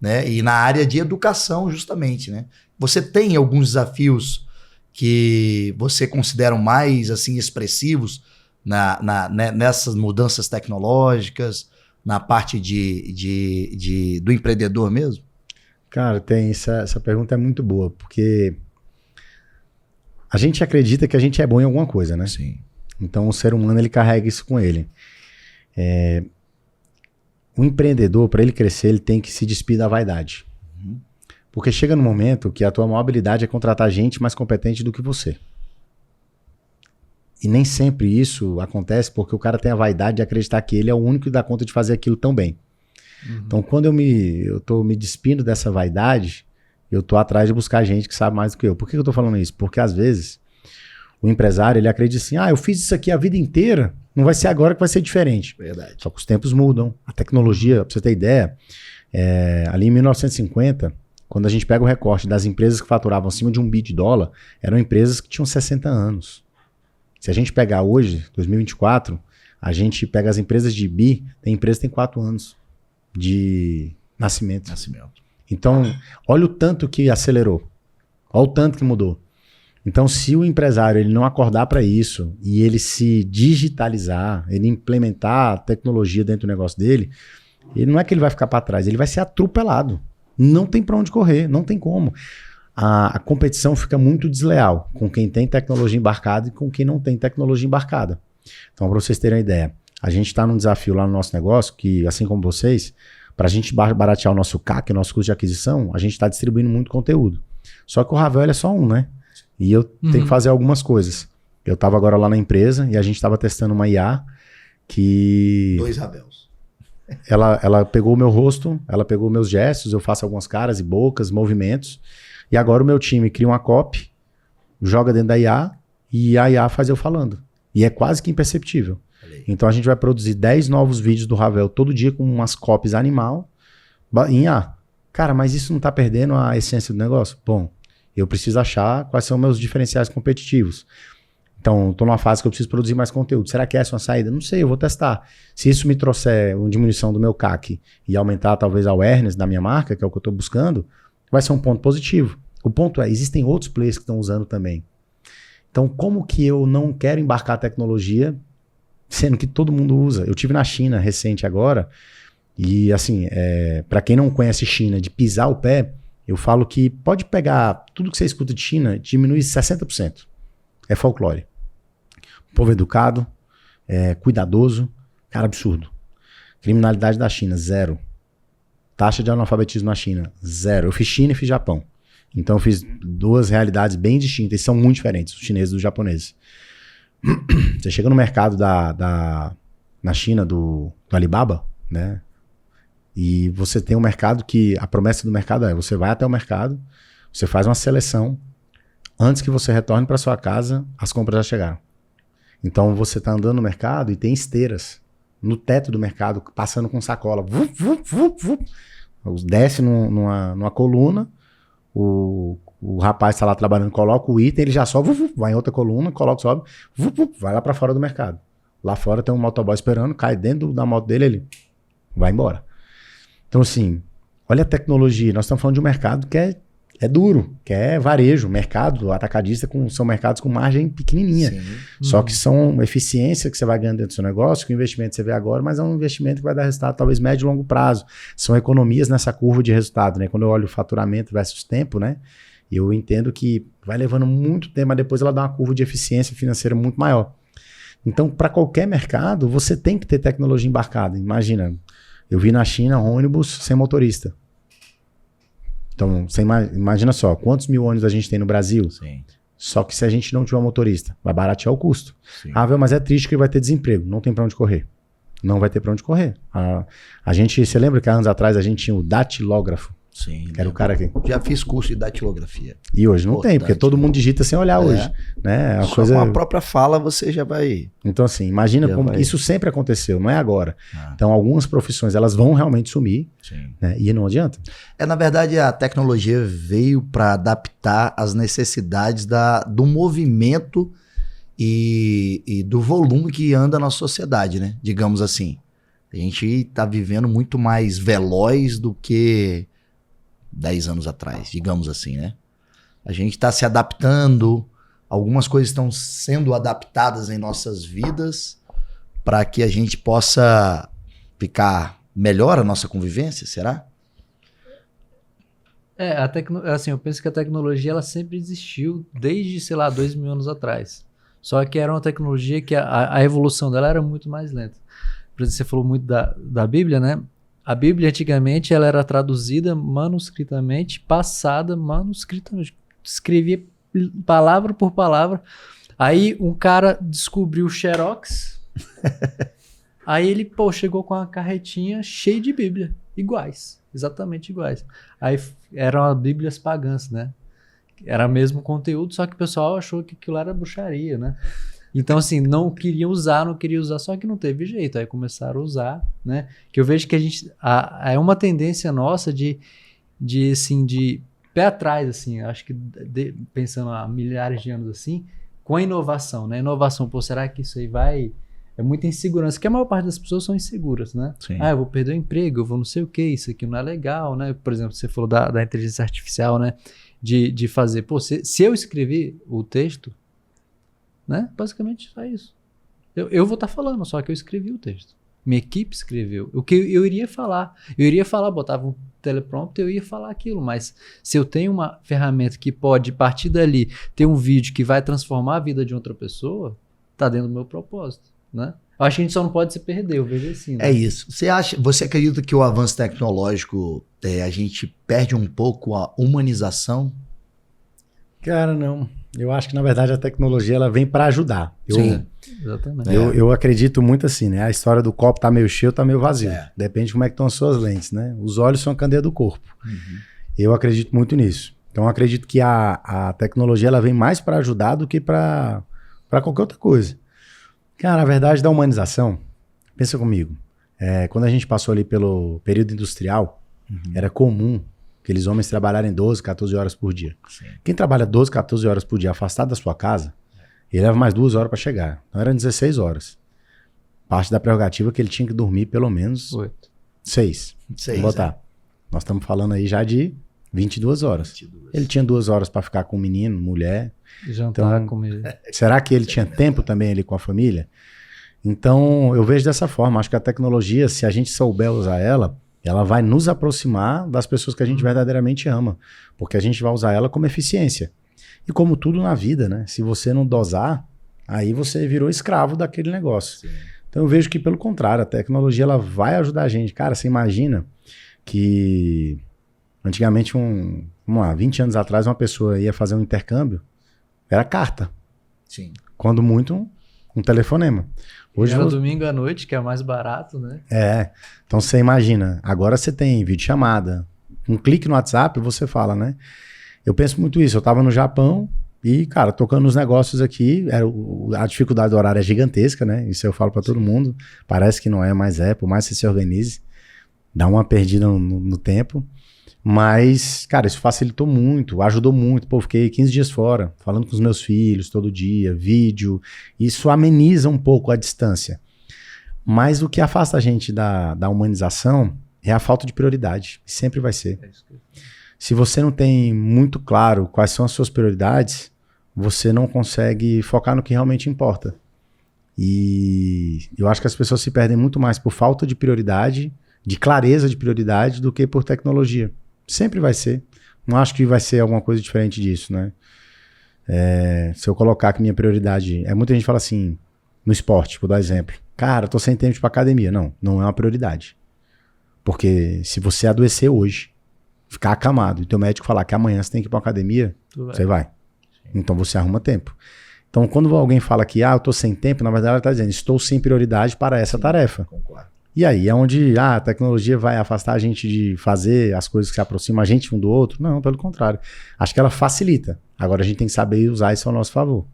né? E na área de educação, justamente, né? Você tem alguns desafios que você considera mais assim expressivos nessas mudanças tecnológicas, na parte do empreendedor mesmo? Cara, essa pergunta é muito boa, porque a gente acredita que a gente é bom em alguma coisa, né? Sim. Então o ser humano, ele carrega isso com ele. O empreendedor, para ele crescer, ele tem que se despir da vaidade. Porque chega no momento que a tua maior habilidade é contratar gente mais competente do que você. E nem sempre isso acontece porque o cara tem a vaidade de acreditar que ele é o único que dá conta de fazer aquilo tão bem. Então, quando eu tô me despindo dessa vaidade, Eu tô atrás de buscar gente que sabe mais do que eu. Por que eu tô falando isso? Porque às vezes o empresário, ele acredita assim, eu fiz isso aqui a vida inteira, não vai ser agora que vai ser diferente. Verdade. Só que os tempos mudam, a tecnologia, pra você ter ideia, ali em 1950, quando a gente pega o recorte das empresas que faturavam acima de $1 bilhão, eram empresas que tinham 60 anos. Se a gente pegar hoje, 2024, a gente pega as empresas de bi, tem empresa que tem 4 anos de nascimento. Então, olha o tanto que acelerou, olha o tanto que mudou. Então, se o empresário ele não acordar para isso e ele se digitalizar, ele implementar a tecnologia dentro do negócio dele, ele não é que ele vai ficar para trás, ele vai ser atropelado. Não tem para onde correr, não tem como. A competição fica muito desleal com quem tem tecnologia embarcada e com quem não tem tecnologia embarcada. Então, para vocês terem uma ideia, a gente está num desafio lá no nosso negócio que, assim como vocês, para a gente baratear o nosso CAC, o nosso custo de aquisição, a gente está distribuindo muito conteúdo. Só que o Ravel é só um, né? E eu tenho que fazer algumas coisas. Eu estava agora lá na empresa e a gente estava testando uma IA que... 2 Ravels. Ela pegou o meu rosto, ela pegou meus gestos, eu faço algumas caras e bocas, movimentos. E agora o meu time cria uma copy, joga dentro da IA e a IA faz eu falando. E é quase que imperceptível. Então a gente vai produzir 10 novos vídeos do Ravel todo dia com umas copies animal em IA. Cara, mas isso não tá perdendo a essência do negócio? Bom, eu preciso achar quais são meus diferenciais competitivos. Então, estou numa fase que eu preciso produzir mais conteúdo. Será que essa é uma saída? Não sei, eu vou testar. Se isso me trouxer uma diminuição do meu CAC e aumentar talvez a awareness da minha marca, que é o que eu estou buscando, vai ser um ponto positivo. O ponto é, existem outros players que estão usando também. Então, como que eu não quero embarcar a tecnologia, sendo que todo mundo usa? Eu tive na China recente agora, e assim, para quem não conhece China, de pisar o pé, eu falo que pode pegar tudo que você escuta de China, diminui 60%. É folclore. Povo educado, cuidadoso, cara, absurdo. Criminalidade da China, 0. Taxa de analfabetismo na China, 0. Eu fiz China e fiz Japão. Então eu fiz 2 realidades bem distintas, e são muito diferentes, os chineses e os japoneses. Você chega no mercado na China do Alibaba, né? E você tem um mercado que a promessa do mercado é, você vai até o mercado, você faz uma seleção, antes que você retorne para sua casa, as compras já chegaram. Então você está andando no mercado e tem esteiras no teto do mercado, passando com sacola. Vup, vup, vup, vup. Desce numa coluna, o rapaz está lá trabalhando, coloca o item, ele já sobe, vup, vup, vai em outra coluna, coloca, sobe, vup, vup, vai lá para fora do mercado. Lá fora tem um motoboy esperando, cai dentro da moto dele, ele vai embora. Então assim, olha a tecnologia, nós estamos falando de um mercado que é duro, que é varejo, mercado atacadista, são mercados com margem pequenininha. Sim. Só que são eficiência que você vai ganhando dentro do seu negócio, que o investimento você vê agora, mas é um investimento que vai dar resultado talvez médio e longo prazo. São economias nessa curva de resultado, né? Quando eu olho o faturamento versus tempo, né? Eu entendo que vai levando muito tempo, mas depois ela dá uma curva de eficiência financeira muito maior. Então, para qualquer mercado, você tem que ter tecnologia embarcada. Imagina, eu vi na China ônibus sem motorista. Então, você imagina só, quantos mil ônibus a gente tem no Brasil? Sim. Só que se a gente não tiver um motorista, vai baratear o custo. Sim. Mas é triste que vai ter desemprego, não tem para onde correr. Não vai ter para onde correr. Você lembra que há anos atrás a gente tinha o datilógrafo? Sim. Que era o cara que... Já fiz curso de datilografia. E hoje não tem, porque todo mundo digita sem olhar hoje. Né? Só com a própria fala você já vai... Então assim, imagina como... Isso sempre aconteceu, não é agora. Então algumas profissões, elas vão realmente sumir. Sim. Né? E não adianta. Na verdade, a tecnologia veio para adaptar as necessidades do movimento e do volume que anda na sociedade, né? Digamos assim. A gente está vivendo muito mais veloz do que 10 anos atrás, digamos assim, né? A gente está se adaptando, algumas coisas estão sendo adaptadas em nossas vidas para que a gente possa ficar melhor a nossa convivência, será? Assim, eu penso que a tecnologia ela sempre existiu desde, 2.000 anos atrás. Só que era uma tecnologia que a evolução dela era muito mais lenta. Por exemplo, você falou muito da Bíblia, né? A Bíblia, antigamente, ela era traduzida manuscritamente, passada manuscritamente. Escrevia palavra por palavra. Aí um cara descobriu o Xerox. Aí ele, pô, chegou com uma carretinha cheia de Bíblia, iguais, exatamente iguais. Aí eram as Bíblias pagãs, né? Era o mesmo conteúdo, só que o pessoal achou que aquilo era bruxaria, né? Então, assim, não queria usar, só que não teve jeito. Aí começaram a usar, né? Que eu vejo que é uma tendência nossa de pé atrás, assim, acho que pensando há milhares de anos assim, com a inovação, né? Inovação, pô, será que isso aí vai... É muita insegurança, porque a maior parte das pessoas são inseguras, né? Sim. Ah, eu vou perder o emprego, eu vou não sei o que, isso aqui não é legal, né? Por exemplo, você falou da inteligência artificial, né? De fazer, pô, se eu escrever o texto, né? Basicamente só isso. Eu vou estar falando, só que eu escrevi o texto. Minha equipe escreveu. O que eu iria falar? Botava um teleprompter, eu ia falar aquilo, mas se eu tenho uma ferramenta que pode, a partir dali, ter um vídeo que vai transformar a vida de outra pessoa, tá dentro do meu propósito, né? Eu acho que a gente só não pode se perder, eu vejo assim, né? É isso. Você acredita que o avanço tecnológico, a gente perde um pouco a humanização? Cara, não. Eu acho que, na verdade, a tecnologia ela vem para ajudar. Sim, exatamente. Eu acredito muito assim, né? A história do copo tá meio cheio, tá meio vazio. É. Depende de como é que estão as suas lentes, né? Os olhos são a candeia do corpo. Eu acredito muito nisso. Então, eu acredito que a tecnologia ela vem mais para ajudar do que para qualquer outra coisa. Cara, a verdade da humanização, pensa comigo, quando a gente passou ali pelo período industrial, era comum aqueles homens trabalharem 12, 14 horas por dia. Sim. Quem trabalha 12, 14 horas por dia afastado da sua casa, ele leva mais 2 horas para chegar. Então eram 16 horas. Parte da prerrogativa que ele tinha que dormir pelo menos 6. Vamos botar. Nós estamos falando aí já de 22 horas. 22. Ele tinha 2 horas para ficar com o menino, mulher. Jantar, então, comer. Será que ele tinha tempo também ali com a família? Então, eu vejo dessa forma. Acho que a tecnologia, se a gente souber usar ela vai nos aproximar das pessoas que a gente verdadeiramente ama. Porque a gente vai usar ela como eficiência. E como tudo na vida, né? Se você não dosar, aí você virou escravo daquele negócio. Sim. Então, eu vejo que, pelo contrário, a tecnologia ela vai ajudar a gente. Cara, você imagina que antigamente, 20 anos atrás, uma pessoa ia fazer um intercâmbio, era carta. Sim. Quando muito, um telefonema. Hoje era domingo à noite, que é mais barato, né? Então você imagina, agora você tem videochamada, um clique no WhatsApp você fala, né? Eu penso muito isso, eu tava no Japão e, cara, tocando nos negócios aqui, a dificuldade do horário é gigantesca, né? Isso eu falo pra todo mundo, parece que não é, mas por mais que você se organize, dá uma perdida no tempo. Mas, cara, isso facilitou muito, ajudou muito. Pô, fiquei 15 dias fora, falando com os meus filhos todo dia, vídeo. Isso ameniza um pouco a distância. Mas o que afasta a gente da humanização é a falta de prioridade. Sempre vai ser. Se você não tem muito claro quais são as suas prioridades, você não consegue focar no que realmente importa. E eu acho que as pessoas se perdem muito mais por falta de prioridade, de clareza de prioridade, do que por tecnologia. Sempre vai ser. Não acho que vai ser alguma coisa diferente disso, né? Se eu colocar que minha prioridade... muita gente fala assim, no esporte, vou dar exemplo. Cara, eu tô sem tempo pra academia. Não é uma prioridade. Porque se você adoecer hoje, ficar acamado, e teu médico falar que amanhã você tem que ir pra academia, você vai. Então você arruma tempo. Então quando alguém fala que eu tô sem tempo, na verdade ela tá dizendo, estou sem prioridade para essa tarefa. Concordo. E aí é onde a tecnologia vai afastar a gente de fazer as coisas que se aproximam a gente um do outro? Não, pelo contrário. Acho que ela facilita. Agora a gente tem que saber usar isso ao nosso favor.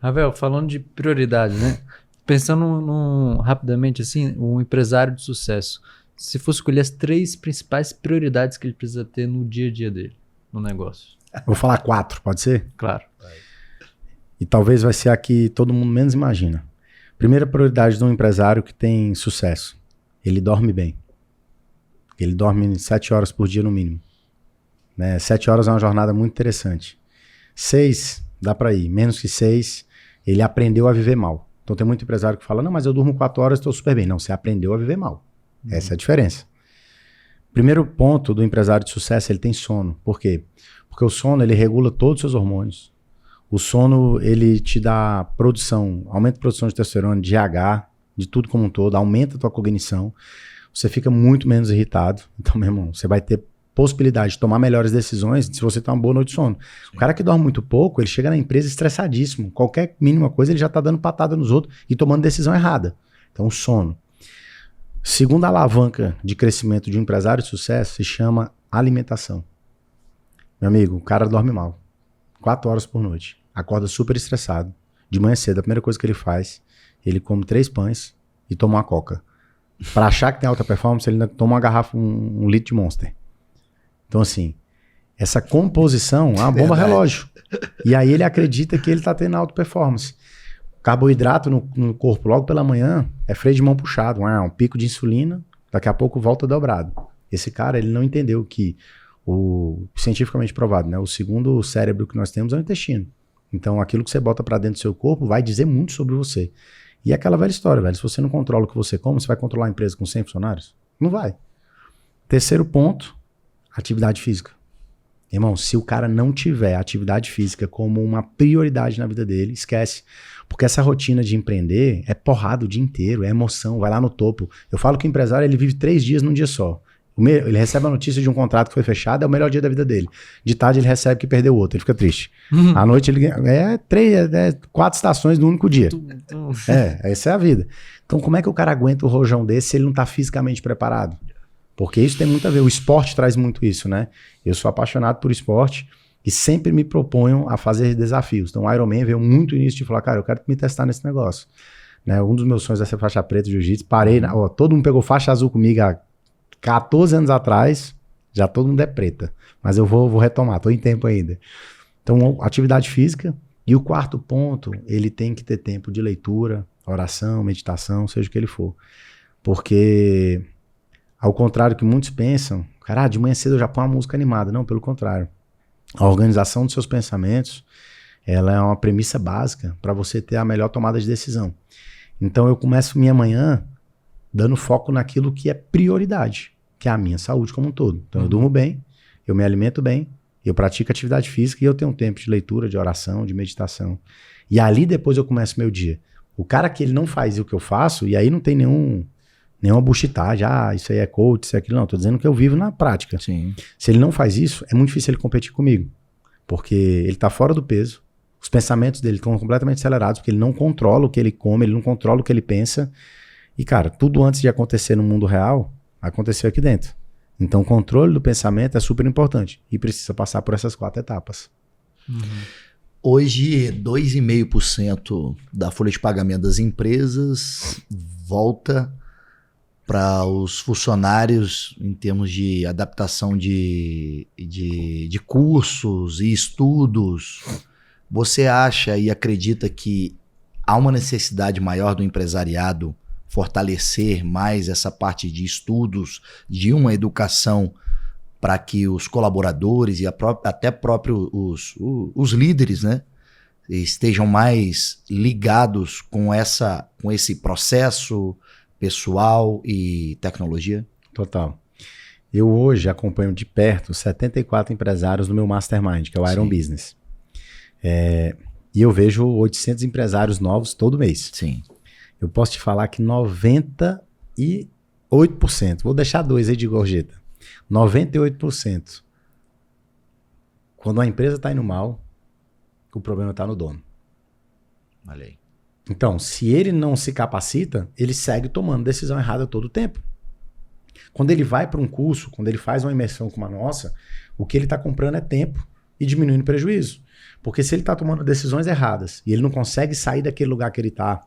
Ravel, falando de prioridade, né? Pensando rapidamente assim, um empresário de sucesso, se fosse escolher as 3 principais prioridades que ele precisa ter no dia a dia dele, no negócio. Vou falar 4, pode ser? Claro. E talvez vai ser a que todo mundo menos imagina. Primeira prioridade de um empresário que tem sucesso. Ele dorme bem. Ele dorme 7 horas por dia no mínimo. 7 horas é uma jornada muito interessante. 6, dá pra ir. Menos que 6, ele aprendeu a viver mal. Então tem muito empresário que fala, não, mas eu durmo 4 horas e estou super bem. Não, você aprendeu a viver mal. Essa é a diferença. Primeiro ponto do empresário de sucesso, ele tem sono. Por quê? Porque o sono, ele regula todos os seus hormônios. O sono, ele te dá produção, aumenta a produção de testosterona, de GH, de tudo como um todo, aumenta a tua cognição, você fica muito menos irritado. Então, meu irmão, você vai ter possibilidade de tomar melhores decisões se você tem uma boa noite de sono. Sim. O cara que dorme muito pouco, ele chega na empresa estressadíssimo. Qualquer mínima coisa, ele já tá dando patada nos outros e tomando decisão errada. Então, o sono. Segunda alavanca de crescimento de um empresário de sucesso se chama alimentação. Meu amigo, o cara dorme mal. 4 horas por noite. Acorda super estressado. De manhã cedo, a primeira coisa que ele faz, ele come 3 pães e toma uma coca. Para achar que tem alta performance, ele ainda toma uma garrafa, um litro de Monster. Então, assim, essa composição é uma bomba relógio. E aí ele acredita que ele está tendo alta performance. Carboidrato no corpo logo pela manhã é freio de mão puxado, um pico de insulina, daqui a pouco volta dobrado. Esse cara, ele não entendeu que cientificamente provado, né? O segundo cérebro que nós temos é o intestino. Então, aquilo que você bota para dentro do seu corpo vai dizer muito sobre você. E é aquela velha história, velho. Se você não controla o que você come, você vai controlar a empresa com 100 funcionários? Não vai. Terceiro ponto, atividade física. Irmão, se o cara não tiver atividade física como uma prioridade na vida dele, esquece. Porque essa rotina de empreender é porrada o dia inteiro, é emoção, vai lá no topo. Eu falo que o empresário, ele vive 3 dias num dia só. Ele recebe a notícia de um contrato que foi fechado, é o melhor dia da vida dele. De tarde ele recebe que perdeu o outro, ele fica triste. À noite ele ganha 4 estações no único dia. Essa é a vida. Então como é que o cara aguenta o rojão desse se ele não tá fisicamente preparado? Porque isso tem muito a ver, o esporte traz muito isso, né? Eu sou apaixonado por esporte e sempre me proponho a fazer desafios. Então o Ironman veio muito início de falar, cara, eu quero me testar nesse negócio. Né? Um dos meus sonhos é ser faixa preta de jiu-jitsu, parei, todo mundo pegou faixa azul comigo há 14 anos atrás, já todo mundo é preta. Mas eu vou retomar, tô em tempo ainda. Então, atividade física. E o quarto ponto, ele tem que ter tempo de leitura, oração, meditação, seja o que ele for. Porque, ao contrário do que muitos pensam, cara, de manhã cedo eu já ponho uma música animada. Não, pelo contrário. A organização dos seus pensamentos, ela é uma premissa básica para você ter a melhor tomada de decisão. Então, eu começo minha manhã dando foco naquilo que é prioridade, que é a minha saúde como um todo. Então eu durmo bem, eu me alimento bem, eu pratico atividade física e eu tenho um tempo de leitura, de oração, de meditação. E ali depois eu começo meu dia. O cara que ele não faz o que eu faço, e aí não tem nenhuma buchitagem, isso aí é coach, isso é aquilo, não. Tô dizendo que eu vivo na prática. Sim. Se ele não faz isso, é muito difícil ele competir comigo. Porque ele tá fora do peso, os pensamentos dele estão completamente acelerados, porque ele não controla o que ele come, ele não controla o que ele pensa. E, cara, tudo antes de acontecer no mundo real, aconteceu aqui dentro. Então, o controle do pensamento é super importante. E precisa passar por essas 4 etapas. Hoje, 2,5% da folha de pagamento das empresas volta para os funcionários em termos de adaptação de cursos e estudos. Você acha e acredita que há uma necessidade maior do empresariado fortalecer mais essa parte de estudos, de uma educação para que os colaboradores e até próprio os líderes, né, estejam mais ligados com esse processo pessoal e tecnologia? Total. Eu hoje acompanho de perto 74 empresários no meu Mastermind, que é o Iron Business. E eu vejo 800 empresários novos todo mês. Sim. Eu posso te falar que 98%, vou deixar 2 aí de gorjeta, 98%, quando a empresa está indo mal, o problema está no dono. Olha aí. Então, se ele não se capacita, ele segue tomando decisão errada todo o tempo. Quando ele vai para um curso, quando ele faz uma imersão como a nossa, o que ele está comprando é tempo e diminuindo o prejuízo. Porque se ele está tomando decisões erradas e ele não consegue sair daquele lugar que ele está,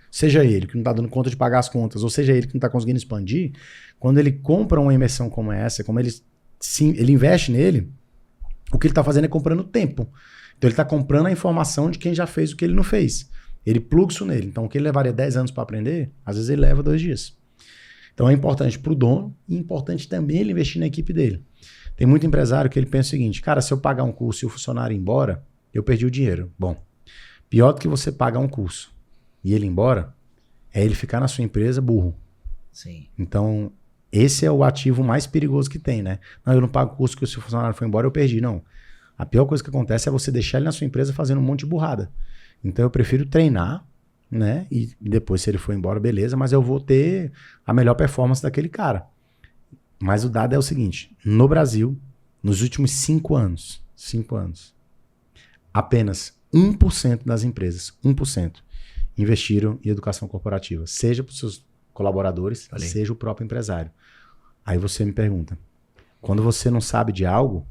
seja ele que não está dando conta de pagar as contas, ou seja ele que não está conseguindo expandir, quando ele compra uma imersão como essa, como ele investe nele, o que ele está fazendo é comprando tempo. Então ele está comprando a informação de quem já fez o que ele não fez. Ele pluga isso nele. Então o que ele levaria 10 anos para aprender, às vezes ele leva 2 dias. Então é importante para o dono e é importante também ele investir na equipe dele. Tem muito empresário que ele pensa o seguinte, cara, se eu pagar um curso e o funcionário ir embora, eu perdi o dinheiro. Bom, pior do que você pagar um curso e ele ir embora, é ele ficar na sua empresa burro. Sim. Então, esse é o ativo mais perigoso que tem, né? Não, eu não pago o curso que se o funcionário foi embora, eu perdi. Não. A pior coisa que acontece é você deixar ele na sua empresa fazendo um monte de burrada. Então, eu prefiro treinar, né? E depois, se ele for embora, beleza, mas eu vou ter a melhor performance daquele cara. Mas o dado é o seguinte, no Brasil, nos últimos 5 anos, apenas 1% das empresas, 1%, investiram em educação corporativa, seja para os seus colaboradores, seja o próprio empresário. Aí você me pergunta, quando você não sabe de algo,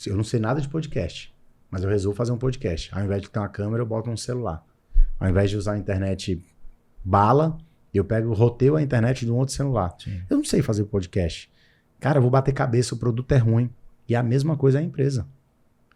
eu não sei nada de podcast, mas eu resolvo fazer um podcast. Ao invés de ter uma câmera, eu boto um celular. Ao invés de usar a internet bala, eu pego, roteio a internet de um outro celular. Sim. Eu não sei fazer podcast. Cara, eu vou bater cabeça, o produto é ruim. E a mesma coisa é a empresa.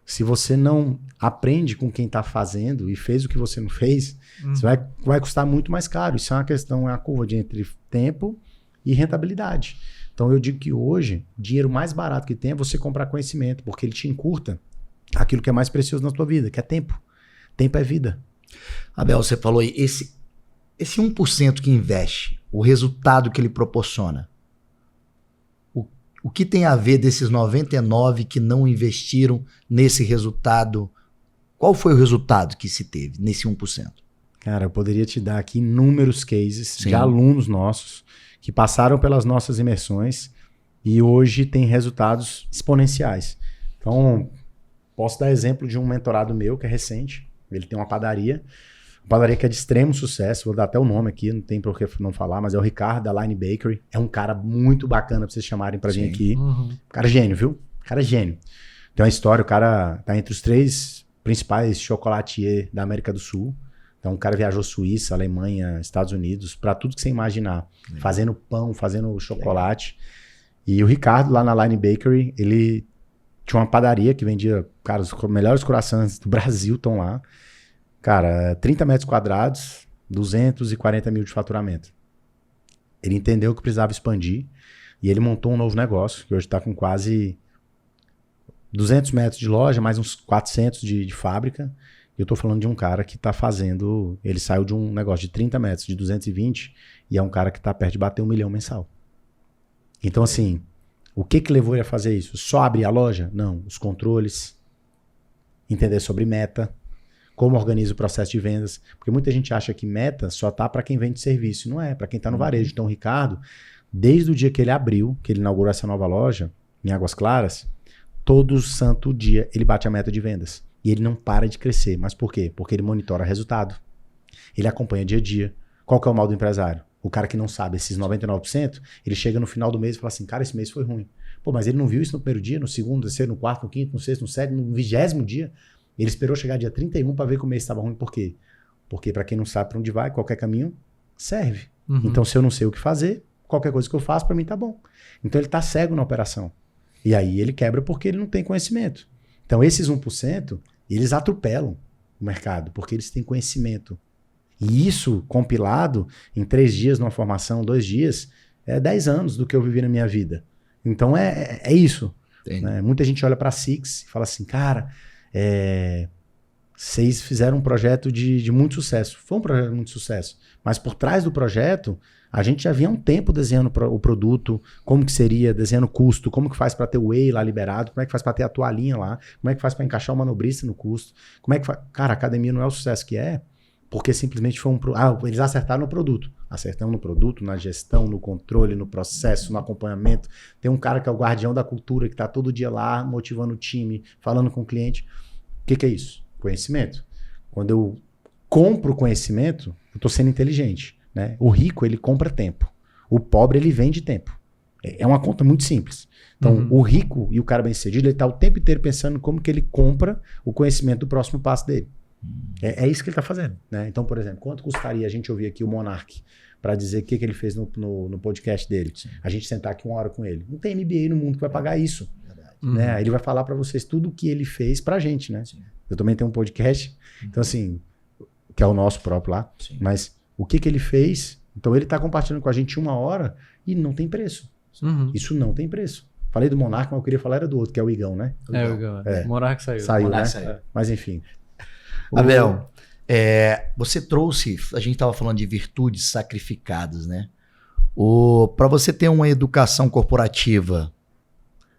Se você não aprende com quem está fazendo e fez o que você não fez, você vai custar muito mais caro. Isso é uma questão, é a curva de entre tempo e rentabilidade. Então eu digo que hoje, o dinheiro mais barato que tem é você comprar conhecimento, porque ele te encurta aquilo que é mais precioso na sua vida, que é tempo. Tempo é vida. Abel, você falou aí, esse 1% que investe, o resultado que ele proporciona, o que tem a ver desses 99 que não investiram nesse resultado? Qual foi o resultado que se teve nesse 1%? Cara, eu poderia te dar aqui inúmeros cases de alunos nossos que passaram pelas nossas imersões e hoje têm resultados exponenciais. Então, posso dar exemplo de um mentorado meu que é recente. Ele tem uma padaria que é de extremo sucesso, vou dar até o nome aqui, não tem por que não falar, mas é o Ricardo, da Line Bakery. É um cara muito bacana pra vocês chamarem pra vir aqui. Cara gênio, viu? Cara gênio. Tem uma história, o cara tá entre os 3 principais chocolatiers da América do Sul. Então o cara viajou Suíça, Alemanha, Estados Unidos, pra tudo que você imaginar. Fazendo pão, fazendo chocolate. E o Ricardo, lá na Line Bakery, ele tinha uma padaria que vendia, cara, os melhores croissants do Brasil estão lá. Cara, 30 metros quadrados, 240 mil de faturamento. Ele entendeu que precisava expandir e ele montou um novo negócio, que hoje está com quase 200 metros de loja, mais uns 400 de fábrica. Eu tô falando de um cara que tá fazendo... Ele saiu de um negócio de 30 metros, de 220, e é um cara que tá perto de bater 1 milhão mensal. Então, assim, o que levou ele a fazer isso? Só abrir a loja? Não. Os controles, entender sobre meta, como organiza o processo de vendas. Porque muita gente acha que meta só tá para quem vende serviço. Não é, para quem tá no varejo. Então, o Ricardo, desde o dia que ele abriu, que ele inaugurou essa nova loja, em Águas Claras, todo santo dia ele bate a meta de vendas. E ele não para de crescer. Mas por quê? Porque ele monitora resultado. Ele acompanha dia a dia. Qual que é o mal do empresário? O cara que não sabe esses 99%, ele chega no final do mês e fala assim, cara, esse mês foi ruim. Pô, mas ele não viu isso no primeiro dia, no segundo, no terceiro, no quarto, no quinto, no sexto, no sétimo, no 20º dia. Ele esperou chegar dia 31 para ver que o mês estava ruim. Por quê? Porque para quem não sabe para onde vai, qualquer caminho serve. Então, se eu não sei o que fazer, qualquer coisa que eu faço, para mim tá bom. Então, ele tá cego na operação. E aí, ele quebra porque ele não tem conhecimento. Então, esses 1%, eles atropelam o mercado, porque eles têm conhecimento. E isso, compilado em 3 dias, numa formação, 2 dias, é 10 anos do que eu vivi na minha vida. Então, é isso. Né? Muita gente olha para a Six e fala assim, cara... vocês fizeram um projeto de muito sucesso. Foi um projeto de muito sucesso. Mas por trás do projeto, a gente já vinha há um tempo desenhando o produto, como que seria, desenhando custo, como que faz para ter o whey lá liberado, como é que faz para ter a toalhinha lá, como é que faz para encaixar o manobrista no custo, como é que faz... Cara, a academia não é o sucesso que é, porque simplesmente foi eles acertaram no produto. Acertamos no produto, na gestão, no controle, no processo, no acompanhamento. Tem um cara que é o guardião da cultura, que está todo dia lá, motivando o time, falando com o cliente. O que é isso? Conhecimento. Quando eu compro conhecimento, eu estou sendo inteligente. Né? O rico, ele compra tempo. O pobre, ele vende tempo. É uma conta muito simples. Então, o rico e o cara bem-sucedido, ele está o tempo inteiro pensando como que ele compra o conhecimento do próximo passo dele. É isso que ele está fazendo. Né? Então, por exemplo, quanto custaria a gente ouvir aqui o Monark para dizer o que ele fez no podcast dele? Sim. A gente sentar aqui 1 hora com ele. Não tem MBA no mundo que vai pagar isso. Né? Ele vai falar para vocês tudo o que ele fez pra gente, né? Sim. Eu também tenho um podcast, então assim, que é o nosso próprio lá, sim. Mas o que ele fez, então ele tá compartilhando com a gente 1 hora e não tem preço. Isso não tem preço. Falei do Monarca, mas eu queria falar era do outro, que é o Igão, né? O Igão. O Monarca saiu. Saiu, Monarca né? Saiu. Mas enfim. Abel, você trouxe, a gente tava falando de virtudes sacrificadas, né? Para você ter uma educação corporativa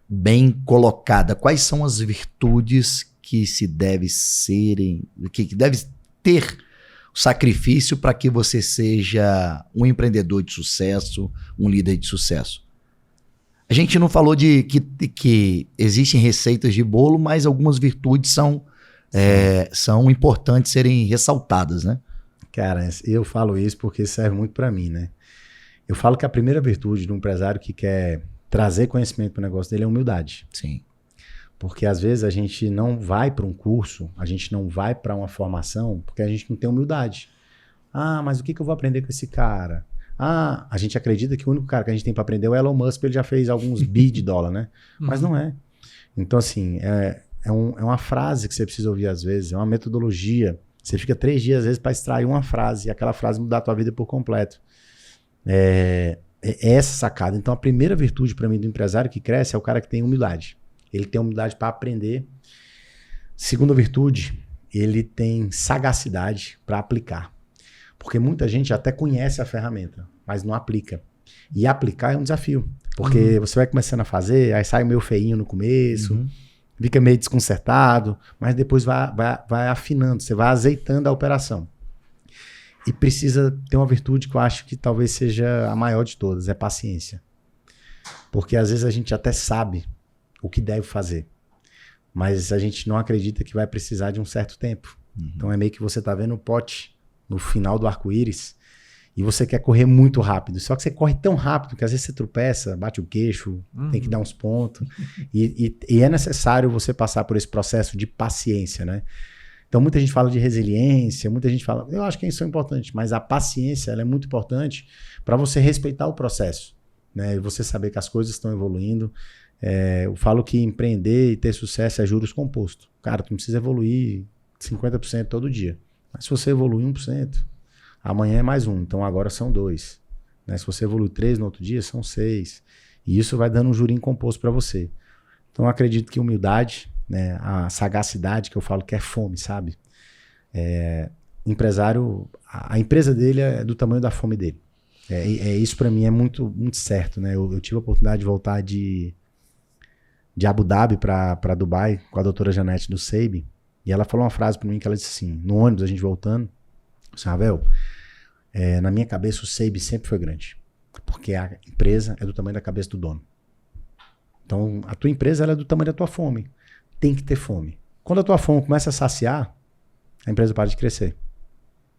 bem colocada, quais são as virtudes que se deve que deve ter o sacrifício para que você seja um empreendedor de sucesso, um líder de sucesso? A gente não falou de que existem receitas de bolo, mas algumas virtudes são importantes serem ressaltadas, né? Cara, eu falo isso porque serve muito para mim, né? Eu falo que a primeira virtude do empresário que quer trazer conhecimento para o negócio dele é humildade. Sim. Porque às vezes a gente não vai para um curso, a gente não vai para uma formação porque a gente não tem humildade. Ah, mas o que eu vou aprender com esse cara? Ah, a gente acredita que o único cara que a gente tem para aprender é o Elon Musk, ele já fez alguns bi de dólar, né? Mas não é. Então, assim, é uma frase que você precisa ouvir às vezes, é uma metodologia. Você fica 3 dias, às vezes, para extrair uma frase e aquela frase mudar a tua vida por completo. É essa sacada. Então, a primeira virtude para mim do empresário que cresce é o cara que tem humildade. Ele tem humildade para aprender. Segunda virtude, ele tem sagacidade para aplicar. Porque muita gente até conhece a ferramenta, mas não aplica. E aplicar é um desafio. Porque você vai começando a fazer, aí sai meio feinho no começo, fica meio desconcertado, mas depois vai afinando, você vai azeitando a operação. E precisa ter uma virtude que eu acho que talvez seja a maior de todas, é paciência. Porque às vezes a gente até sabe o que deve fazer, mas a gente não acredita que vai precisar de um certo tempo. Então é meio que você tá vendo o pote no final do arco-íris e você quer correr muito rápido, só que você corre tão rápido que às vezes você tropeça, bate o queixo, tem que dar uns pontos, e é necessário você passar por esse processo de paciência, né? Então muita gente fala de resiliência, muita gente fala, eu acho que isso é importante, mas a paciência ela é muito importante para você respeitar o processo, né? E você saber que as coisas estão evoluindo. Eu falo que empreender e ter sucesso é juros composto. Cara, tu não precisa evoluir 50% todo dia. Mas se você evoluir 1%, amanhã é mais 1, então agora são 2. Né? Se você evoluir 3 no outro dia, são 6. E isso vai dando um jurinho composto para você. Então eu acredito que humildade, né, a sagacidade, que eu falo que é fome, sabe? Empresário, a empresa dele é do tamanho da fome dele. Isso para mim é muito, muito certo. Né? Eu tive a oportunidade de voltar de Abu Dhabi para Dubai com a doutora Janete do Seib, e ela falou uma frase para mim que ela disse assim, no ônibus a gente voltando, assim, Ravel, na minha cabeça o Seib sempre foi grande, porque a empresa é do tamanho da cabeça do dono. Então a tua empresa ela é do tamanho da tua fome, tem que ter fome. Quando a tua fome começa a saciar, a empresa para de crescer.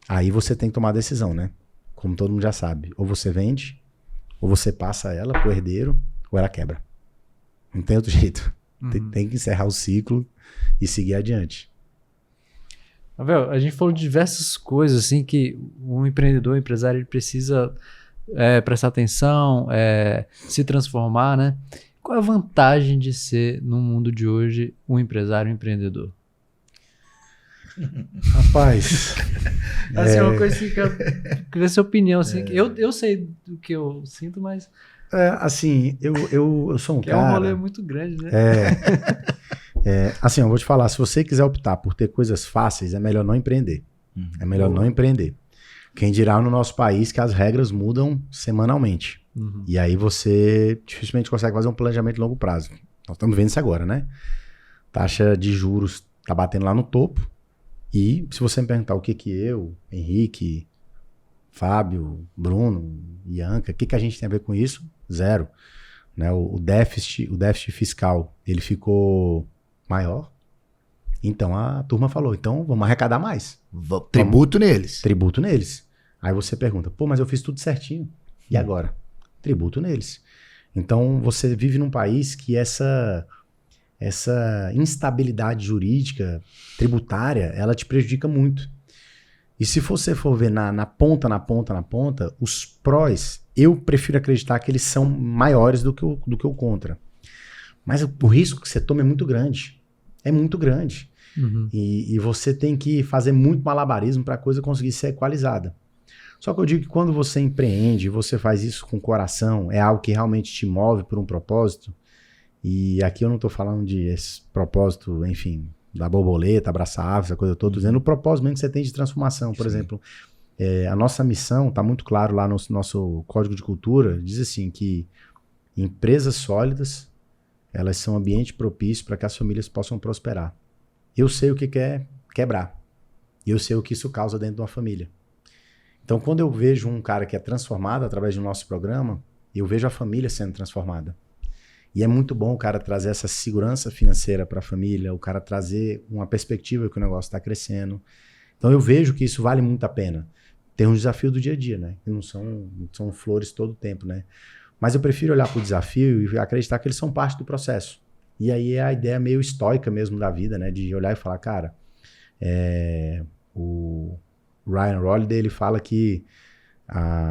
Aí você tem que tomar a decisão, né? Como todo mundo já sabe, ou você vende, ou você passa ela pro herdeiro, ou ela quebra. Não tem outro jeito. Tem que encerrar o ciclo e seguir adiante. Abel, a gente falou de diversas coisas assim que um empreendedor, um empresário, ele precisa prestar atenção, se transformar, né? Qual é a vantagem de ser, no mundo de hoje, um empresário, um empreendedor? Rapaz... Assim, é uma coisa assim que eu queria sua opinião. Assim, eu sei do que eu sinto, mas... assim, eu sou um cara... É um rolê muito grande, né? Assim, eu vou te falar, se você quiser optar por ter coisas fáceis, é melhor não empreender. É melhor não empreender. Quem dirá no nosso país que as regras mudam semanalmente. E aí você dificilmente consegue fazer um planejamento de longo prazo. Nós estamos vendo isso agora, né? Taxa de juros tá batendo lá no topo. E se você me perguntar o que eu, Henrique, Fábio, Bruno, Ianca, o que a gente tem a ver com isso? Zero. Né? O déficit fiscal, ele ficou maior. Então a turma falou, então vamos arrecadar mais. Tributo neles. Tributo neles. Aí você pergunta, pô, mas eu fiz tudo certinho. E agora? Tributo neles. Então você vive num país que essa instabilidade jurídica, tributária, ela te prejudica muito. E se você for ver na ponta, os prós, eu prefiro acreditar que eles são maiores do que o contra. Mas o risco que você toma é muito grande. É muito grande. E você tem que fazer muito malabarismo para a coisa conseguir ser equalizada. Só que eu digo que quando você empreende, você faz isso com o coração, é algo que realmente te move por um propósito. E aqui eu não estou falando de esse propósito, enfim, da borboleta, abraçar aves, essa coisa toda, dizendo o propósito mesmo que você tem de transformação. Por exemplo, a nossa missão, está muito claro lá no nosso Código de Cultura, diz assim que empresas sólidas, elas são ambiente propício para que as famílias possam prosperar. Eu sei o que é quebrar. E eu sei o que isso causa dentro de uma família. Então, quando eu vejo um cara que é transformado através do nosso programa, eu vejo a família sendo transformada. E é muito bom o cara trazer essa segurança financeira para a família, o cara trazer uma perspectiva que o negócio está crescendo. Então eu vejo que isso vale muito a pena. tem um desafio do dia a dia, né? Que não são flores todo o tempo, né? Mas eu prefiro olhar para o desafio e acreditar que eles são parte do processo. E aí é a ideia meio estoica mesmo da vida, né? De olhar e falar, cara, o Ryan Holiday, ele fala que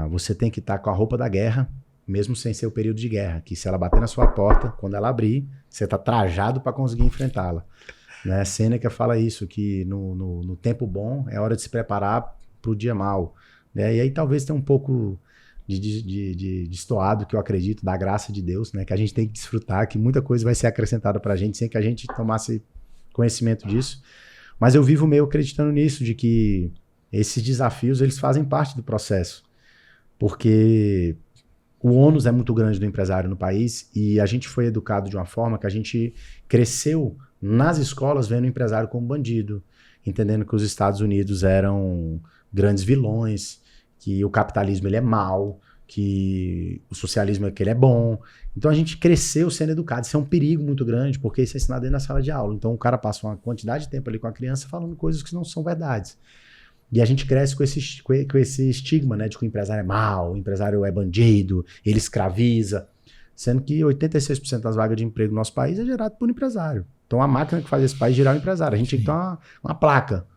você tem que estar com a roupa da guerra, mesmo sem ser o período de guerra, que se ela bater na sua porta, quando ela abrir, você está trajado para conseguir enfrentá-la. Né? Sêneca fala isso, que no tempo bom é hora de se preparar para o dia mau. Né? E aí talvez tenha um pouco de estoado, que eu acredito, da graça de Deus, né? Que a gente tem que desfrutar, que muita coisa vai ser acrescentada para a gente sem que a gente tomasse conhecimento disso. Mas eu vivo meio acreditando nisso, de que esses desafios, eles fazem parte do processo. Porque o ônus é muito grande do empresário no país e a gente foi educado de uma forma que a gente cresceu nas escolas vendo o empresário como bandido, entendendo que os Estados Unidos eram grandes vilões, que o capitalismo ele é mau, que o socialismo é que ele é bom. Então a gente cresceu sendo educado. Isso é um perigo muito grande, porque isso é ensinado dentro da sala de aula. Então o cara passa uma quantidade de tempo ali com a criança falando coisas que não são verdades. E a gente cresce com esse estigma, né, de que o empresário é mau, o empresário é bandido, ele escraviza, sendo que 86% das vagas de emprego no nosso país é gerado por empresário. Então a máquina que faz esse país girar é o empresário. A gente tem que ter uma placa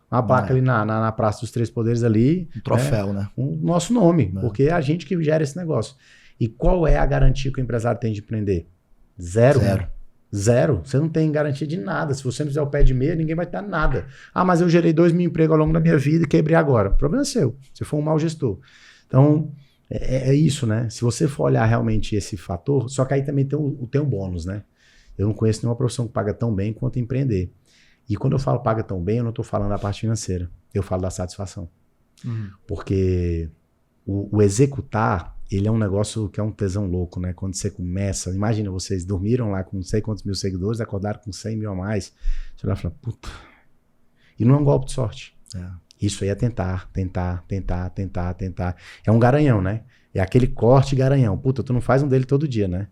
ali na Praça dos Três Poderes ali. Um troféu, né? O nosso nome, porque é a gente que gera esse negócio. E qual é a garantia que o empresário tem de empreender? Zero. Você não tem garantia de nada. Se você não fizer o pé de meia, ninguém vai dar nada. Mas eu gerei 2.000 empregos ao longo da minha vida e quebrei agora. O problema é seu. Você foi um mau gestor. Então, é isso, né? Se você for olhar realmente esse fator, só que aí também tem um bônus, né? Eu não conheço nenhuma profissão que paga tão bem quanto empreender. E quando eu falo paga tão bem, eu não estou falando da parte financeira. Eu falo da satisfação. Porque o executar, ele é um negócio que é um tesão louco, né? Quando você começa, imagina, vocês dormiram lá com não sei quantos mil seguidores, acordaram com 100 mil a mais. Você vai falar, puta. E não é um golpe de sorte. Isso aí é tentar. É um garanhão, né? É aquele corte garanhão. Puta, tu não faz um dele todo dia, né?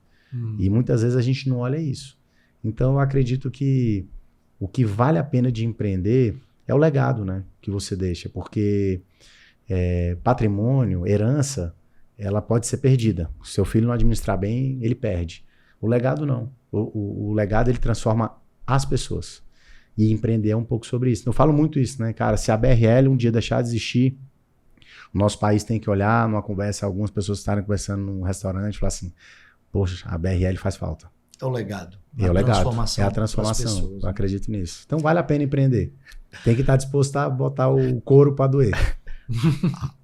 E muitas vezes a gente não olha isso. Então eu acredito que o que vale a pena de empreender é o legado, né? Que você deixa. Porque patrimônio, herança, ela pode ser perdida. Se seu filho não administrar bem, ele perde. O legado não. O legado, ele transforma as pessoas. E empreender é um pouco sobre isso. Eu falo muito isso, né, cara? Se a BRL um dia deixar de existir, o nosso país tem que olhar numa conversa, algumas pessoas estarem conversando num restaurante e falar assim, poxa, a BRL faz falta. É o legado. É o legado. É a transformação. Pessoas, eu acredito nisso. Então vale a pena empreender. Tem que estar disposto a botar o couro para doer.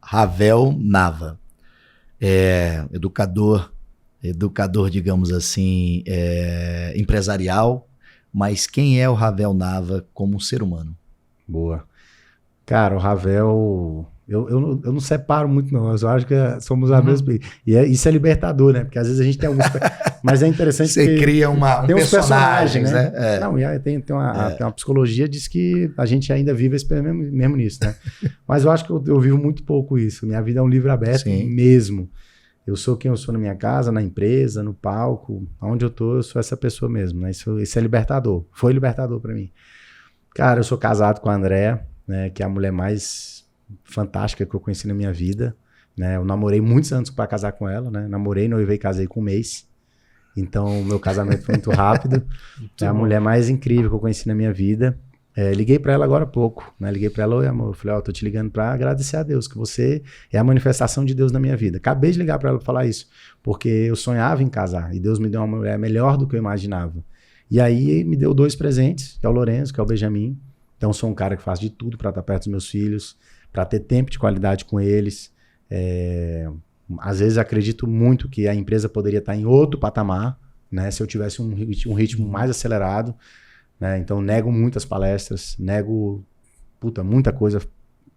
Ravel Nava. Educador, digamos assim, empresarial, mas quem é o Ravel Nava como ser humano? Boa. Cara, o Ravel, eu não separo muito não, eu acho que somos a mesma, e isso é libertador, né, porque às vezes a gente tem alguns, mas é interessante você cria um tem uns personagem, né? Não, e aí tem uma psicologia diz que a gente ainda vive esse mesmo nisso, né, mas eu acho que eu vivo muito pouco isso, minha vida é um livro aberto mesmo. Eu sou quem eu sou na minha casa, na empresa, no palco, onde eu tô, eu sou essa pessoa mesmo, né? Isso é libertador, foi libertador para mim. Cara, eu sou casado com a Andréa, né, que é a mulher mais fantástica que eu conheci na minha vida, né? Eu namorei muitos anos para casar com ela, né? Namorei, noivei e casei com um mês. Então, o meu casamento foi muito rápido. É a mulher mais incrível que eu conheci na minha vida. Liguei para ela agora há pouco, né? Liguei para ela, oi amor, eu falei, tô te ligando para agradecer a Deus, que você é a manifestação de Deus na minha vida. Acabei de ligar para ela para falar isso, porque eu sonhava em casar, e Deus me deu uma mulher melhor do que eu imaginava. E aí me deu 2 presentes, que é o Lourenço, que é o Benjamin. Então sou um cara que faz de tudo para estar perto dos meus filhos, para ter tempo de qualidade com eles. Às vezes acredito muito que a empresa poderia estar em outro patamar, né? Se eu tivesse um ritmo mais acelerado. Né? Então nego muitas palestras, nego muita coisa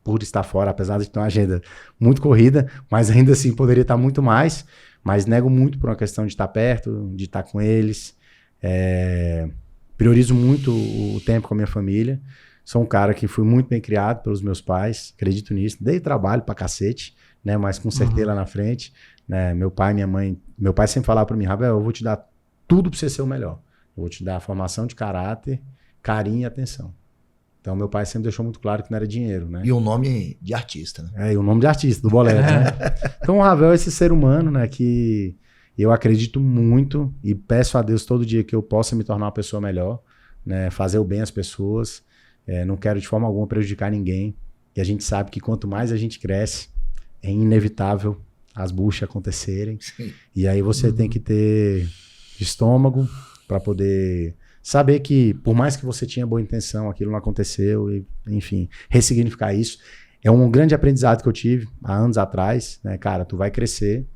por estar fora, apesar de ter uma agenda muito corrida, mas ainda assim poderia estar muito mais, mas nego muito por uma questão de estar perto, de estar com eles. Priorizo muito o tempo com a minha família. Sou um cara que fui muito bem criado pelos meus pais, acredito nisso, dei trabalho pra cacete, né? Mas consertei lá na frente, né? Meu pai e minha mãe, meu pai sempre falava pra mim, Ravel, eu vou te dar tudo pra você ser o melhor. Eu vou te dar a formação de caráter, carinho e atenção. Então, meu pai sempre deixou muito claro que não era dinheiro, né? E um nome de artista, né? E o nome de artista, do Bolero, né? Então, o Ravel é esse ser humano, né? Que eu acredito muito e peço a Deus todo dia que eu possa me tornar uma pessoa melhor, né? Fazer o bem às pessoas. Não quero de forma alguma prejudicar ninguém. E a gente sabe que quanto mais a gente cresce, é inevitável as buchas acontecerem. Sim. E aí você tem que ter estômago para poder saber que, por mais que você tinha boa intenção, aquilo não aconteceu, e, enfim, ressignificar isso. É um grande aprendizado que eu tive há anos atrás, né? Cara, tu vai crescer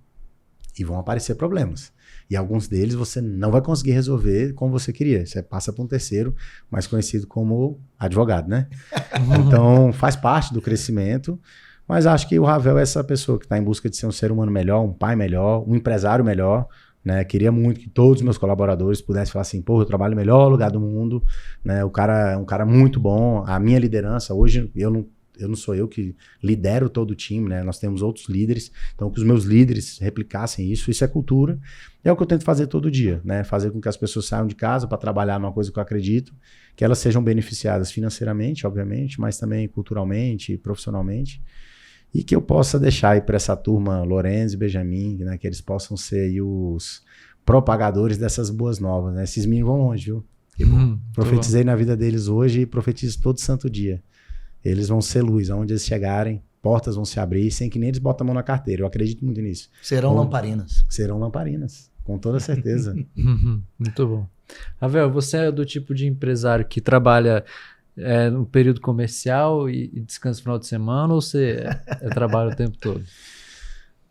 e vão aparecer problemas. E alguns deles você não vai conseguir resolver como você queria. Você passa para um terceiro, mais conhecido como advogado, né? Então, faz parte do crescimento. Mas acho que o Ravel é essa pessoa que está em busca de ser um ser humano melhor, um pai melhor, um empresário melhor, né? Queria muito que todos os meus colaboradores pudessem falar assim, pô, eu trabalho no melhor lugar do mundo, né? O cara é um cara muito bom. A minha liderança, hoje eu não sou eu que lidero todo o time, né? Nós temos outros líderes, então que os meus líderes replicassem isso é cultura. E é o que eu tento fazer todo dia, né? Fazer com que as pessoas saiam de casa para trabalhar numa coisa que eu acredito, que elas sejam beneficiadas financeiramente, obviamente, mas também culturalmente e profissionalmente. E que eu possa deixar aí para essa turma, Lorenzo e Benjamin, né, que eles possam ser aí os propagadores dessas boas novas, né? Esses meninos vão longe, viu? Profetizei na vida deles hoje e profetizo todo santo dia. Eles vão ser luz, aonde eles chegarem, portas vão se abrir, sem que nem eles botem a mão na carteira. Eu acredito muito nisso. Serão lamparinas. Serão lamparinas, com toda certeza. Muito bom. Ravel, você é do tipo de empresário que trabalha no período comercial e descansa no final de semana, ou você trabalha o tempo todo?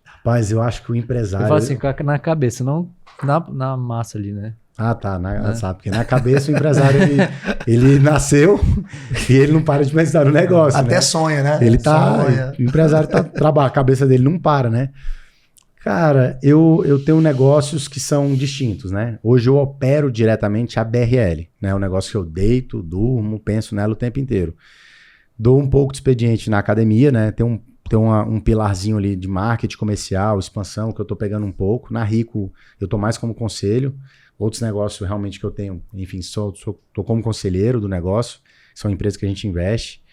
Rapaz, eu acho que o empresário... Eu falo assim, na cabeça, não na massa ali, né? Ah, tá. Sabe, porque na cabeça o empresário, ele nasceu e ele não para de pensar no negócio, até né? sonha, né? Ele tá... O empresário trabalha, a cabeça dele não para, né? Cara, eu tenho negócios que são distintos, né? Hoje eu opero diretamente a BRL, né? Um negócio que eu deito, durmo, penso nela o tempo inteiro. Dou um pouco de expediente na academia, né? Tem um pilarzinho ali de marketing comercial, expansão, que eu tô pegando um pouco. Na Rico, eu tô mais como conselho. Outros negócios realmente que eu tenho, enfim, tô como conselheiro do negócio. São empresas que a gente investe.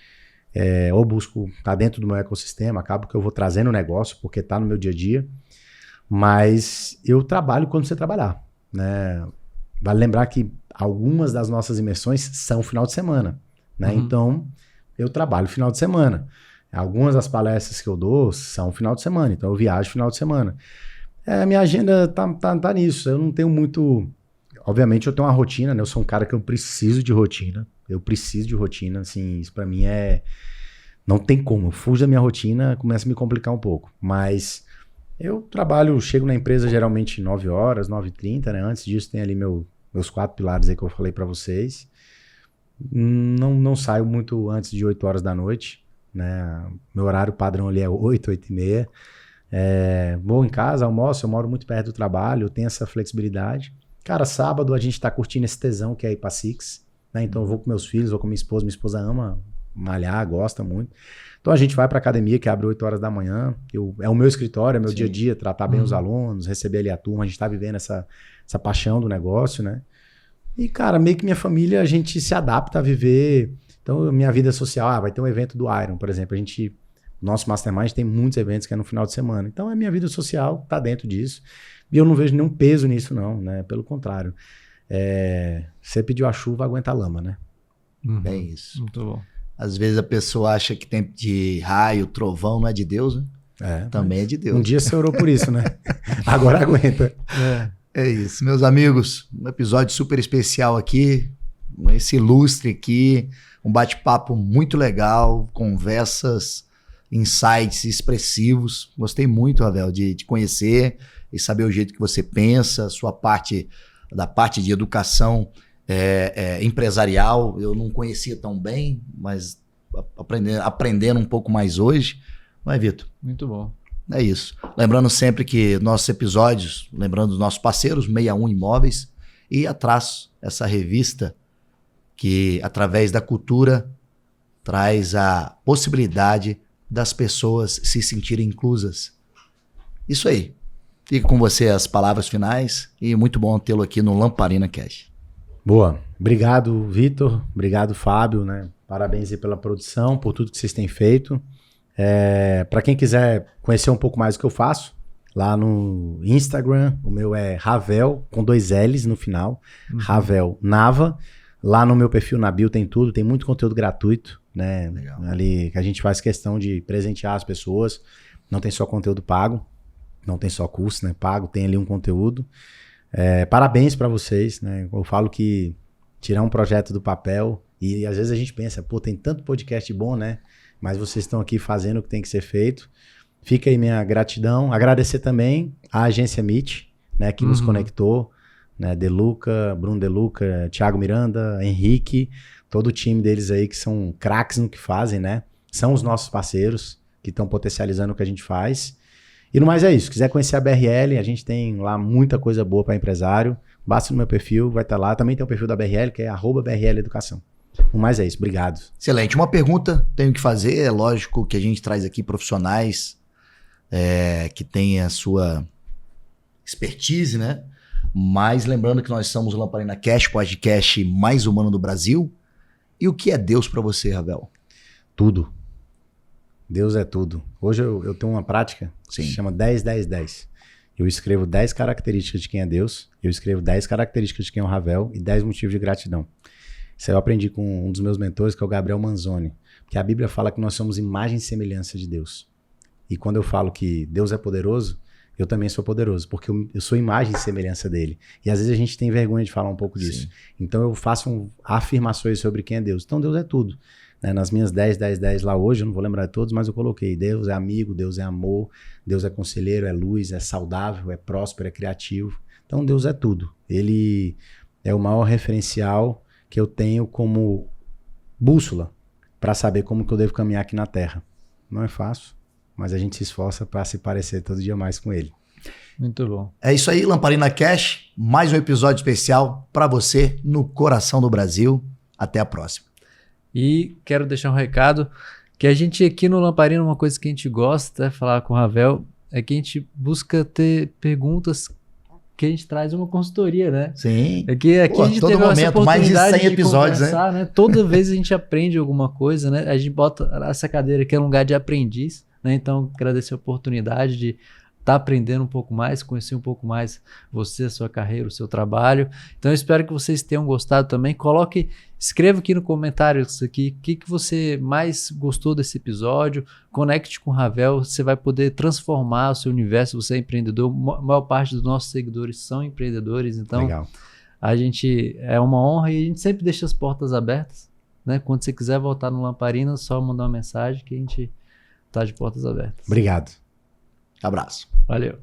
Ou busco estar dentro do meu ecossistema, acabo que eu vou trazendo o negócio, porque tá no meu dia a dia. Mas eu trabalho quando você trabalhar, né? Vale lembrar que algumas das nossas imersões são final de semana, né? Então, eu trabalho final de semana. Algumas das palestras que eu dou são final de semana, então eu viajo final de semana. A minha agenda tá nisso, eu não tenho muito... Obviamente eu tenho uma rotina, né? Eu sou um cara que eu preciso de rotina, assim, isso pra mim não tem como, eu fujo da minha rotina, começa a me complicar um pouco, mas... Eu trabalho, chego na empresa geralmente 9 horas, 9h30, né? Antes disso tem ali meus 4 pilares aí que eu falei para vocês. Não saio muito antes de 8 horas da noite, né? Meu horário padrão ali é 8, 8h30. Vou em casa, almoço, eu moro muito perto do trabalho, eu tenho essa flexibilidade. Cara, sábado a gente tá curtindo esse tesão que é ir pra Six, né? Então eu vou com meus filhos, vou com minha esposa ama malhar, gosta muito. Então a gente vai para academia, que abre 8 horas da manhã. É o meu escritório, é meu dia a dia, tratar bem os alunos, receber ali a turma. A gente tá vivendo essa paixão do negócio, né? E, cara, meio que minha família, a gente se adapta a viver. Então, minha vida social, vai ter um evento do Iron, por exemplo. Nosso Mastermind tem muitos eventos que é no final de semana. Então, a minha vida social tá dentro disso. E eu não vejo nenhum peso nisso, não, né? Pelo contrário. Você pediu a chuva, aguenta a lama, né? É isso. Muito bom. Às vezes a pessoa acha que tempo de raio, trovão não é de Deus, né? Também é de Deus. Um dia você orou por isso, né? Agora aguenta. É isso, meus amigos. Um episódio super especial aqui. Esse ilustre aqui. Um bate-papo muito legal. Conversas, insights expressivos. Gostei muito, Ravel, de te conhecer e saber o jeito que você pensa, da parte de educação empresarial, eu não conhecia tão bem, mas aprendendo um pouco mais hoje. Não é, Vitor? Muito bom. É isso. Lembrando sempre que nossos episódios, lembrando dos nossos parceiros, 61 Imóveis e a Traço, essa revista que, através da cultura, traz a possibilidade das pessoas se sentirem inclusas. Isso aí. Fica com você as palavras finais e muito bom tê-lo aqui no Lamparina Cash. Boa. Obrigado, Vitor. Obrigado, Fábio, né? Parabéns aí pela produção, por tudo que vocês têm feito. Para quem quiser conhecer um pouco mais do que eu faço, lá no Instagram, o meu é Ravel, com 2 L's no final, Ravel Nava. Lá no meu perfil na bio tem tudo, tem muito conteúdo gratuito, né? Legal. Ali que a gente faz questão de presentear as pessoas. Não tem só conteúdo pago, não tem só curso, né? Pago, tem ali um conteúdo. Parabéns para vocês, né? Eu falo que tirar um projeto do papel, e às vezes a gente pensa, pô, tem tanto podcast bom, né? Mas vocês estão aqui fazendo o que tem que ser feito. Fica aí minha gratidão. Agradecer também à agência Meet, né? Que nos conectou, né? Deluca, Bruno Deluca, Thiago Miranda, Henrique, todo o time deles aí que são craques no que fazem, né? São os nossos parceiros que estão potencializando o que a gente faz. E no mais é isso. Se quiser conhecer a BRL, a gente tem lá muita coisa boa para empresário. Basta no meu perfil, vai estar lá. Também tem o perfil da BRL, que é @BRL Educação. No mais é isso. Obrigado. Excelente. Uma pergunta tenho que fazer. É lógico que a gente traz aqui profissionais que têm a sua expertise, né? Mas lembrando que nós somos o Lamparina Cash, podcast mais humano do Brasil. E o que é Deus para você, Ravel? Tudo. Deus é tudo. Hoje eu tenho uma prática que se chama 10-10-10. Eu escrevo 10 características de quem é Deus, eu escrevo 10 características de quem é o Ravel e 10 motivos de gratidão. Isso eu aprendi com um dos meus mentores, que é o Gabriel Manzoni. Porque a Bíblia fala que nós somos imagem e semelhança de Deus. E quando eu falo que Deus é poderoso, eu também sou poderoso, porque eu sou imagem e semelhança dele. E às vezes a gente tem vergonha de falar um pouco disso. Sim. Então eu faço afirmações sobre quem é Deus. Então Deus é tudo. Nas minhas 10 lá hoje, eu não vou lembrar de todos, mas eu coloquei: Deus é amigo, Deus é amor, Deus é conselheiro, é luz, é saudável, é próspero, é criativo. Então Deus é tudo. Ele é o maior referencial que eu tenho como bússola para saber como que eu devo caminhar aqui na Terra. Não é fácil, mas a gente se esforça para se parecer todo dia mais com ele. Muito bom. É isso aí, Lamparina Cash. Mais um episódio especial para você no coração do Brasil. Até a próxima. E quero deixar um recado, que a gente aqui no Lamparina, uma coisa que a gente gosta, falar com o Ravel, é que a gente busca ter perguntas que a gente traz uma consultoria, né? Sim. Aqui a gente todo teve essa momento, mais de oportunidade 100 episódios, conversar, né? Toda vez a gente aprende alguma coisa, né? A gente bota essa cadeira aqui, é um lugar de aprendiz, né? Então, agradecer a oportunidade de estar aprendendo um pouco mais, conhecer um pouco mais você, a sua carreira, o seu trabalho. Então, eu espero que vocês tenham gostado também. Escreva aqui no comentário isso aqui, o que você mais gostou desse episódio. Conecte com o Ravel, você vai poder transformar o seu universo. Você é empreendedor, a maior parte dos nossos seguidores são empreendedores, então Legal. a gente é uma honra e a gente sempre deixa as portas abertas, né? Quando você quiser voltar no Lamparina, é só mandar uma mensagem que a gente tá de portas abertas. Obrigado. Abraço. Valeu.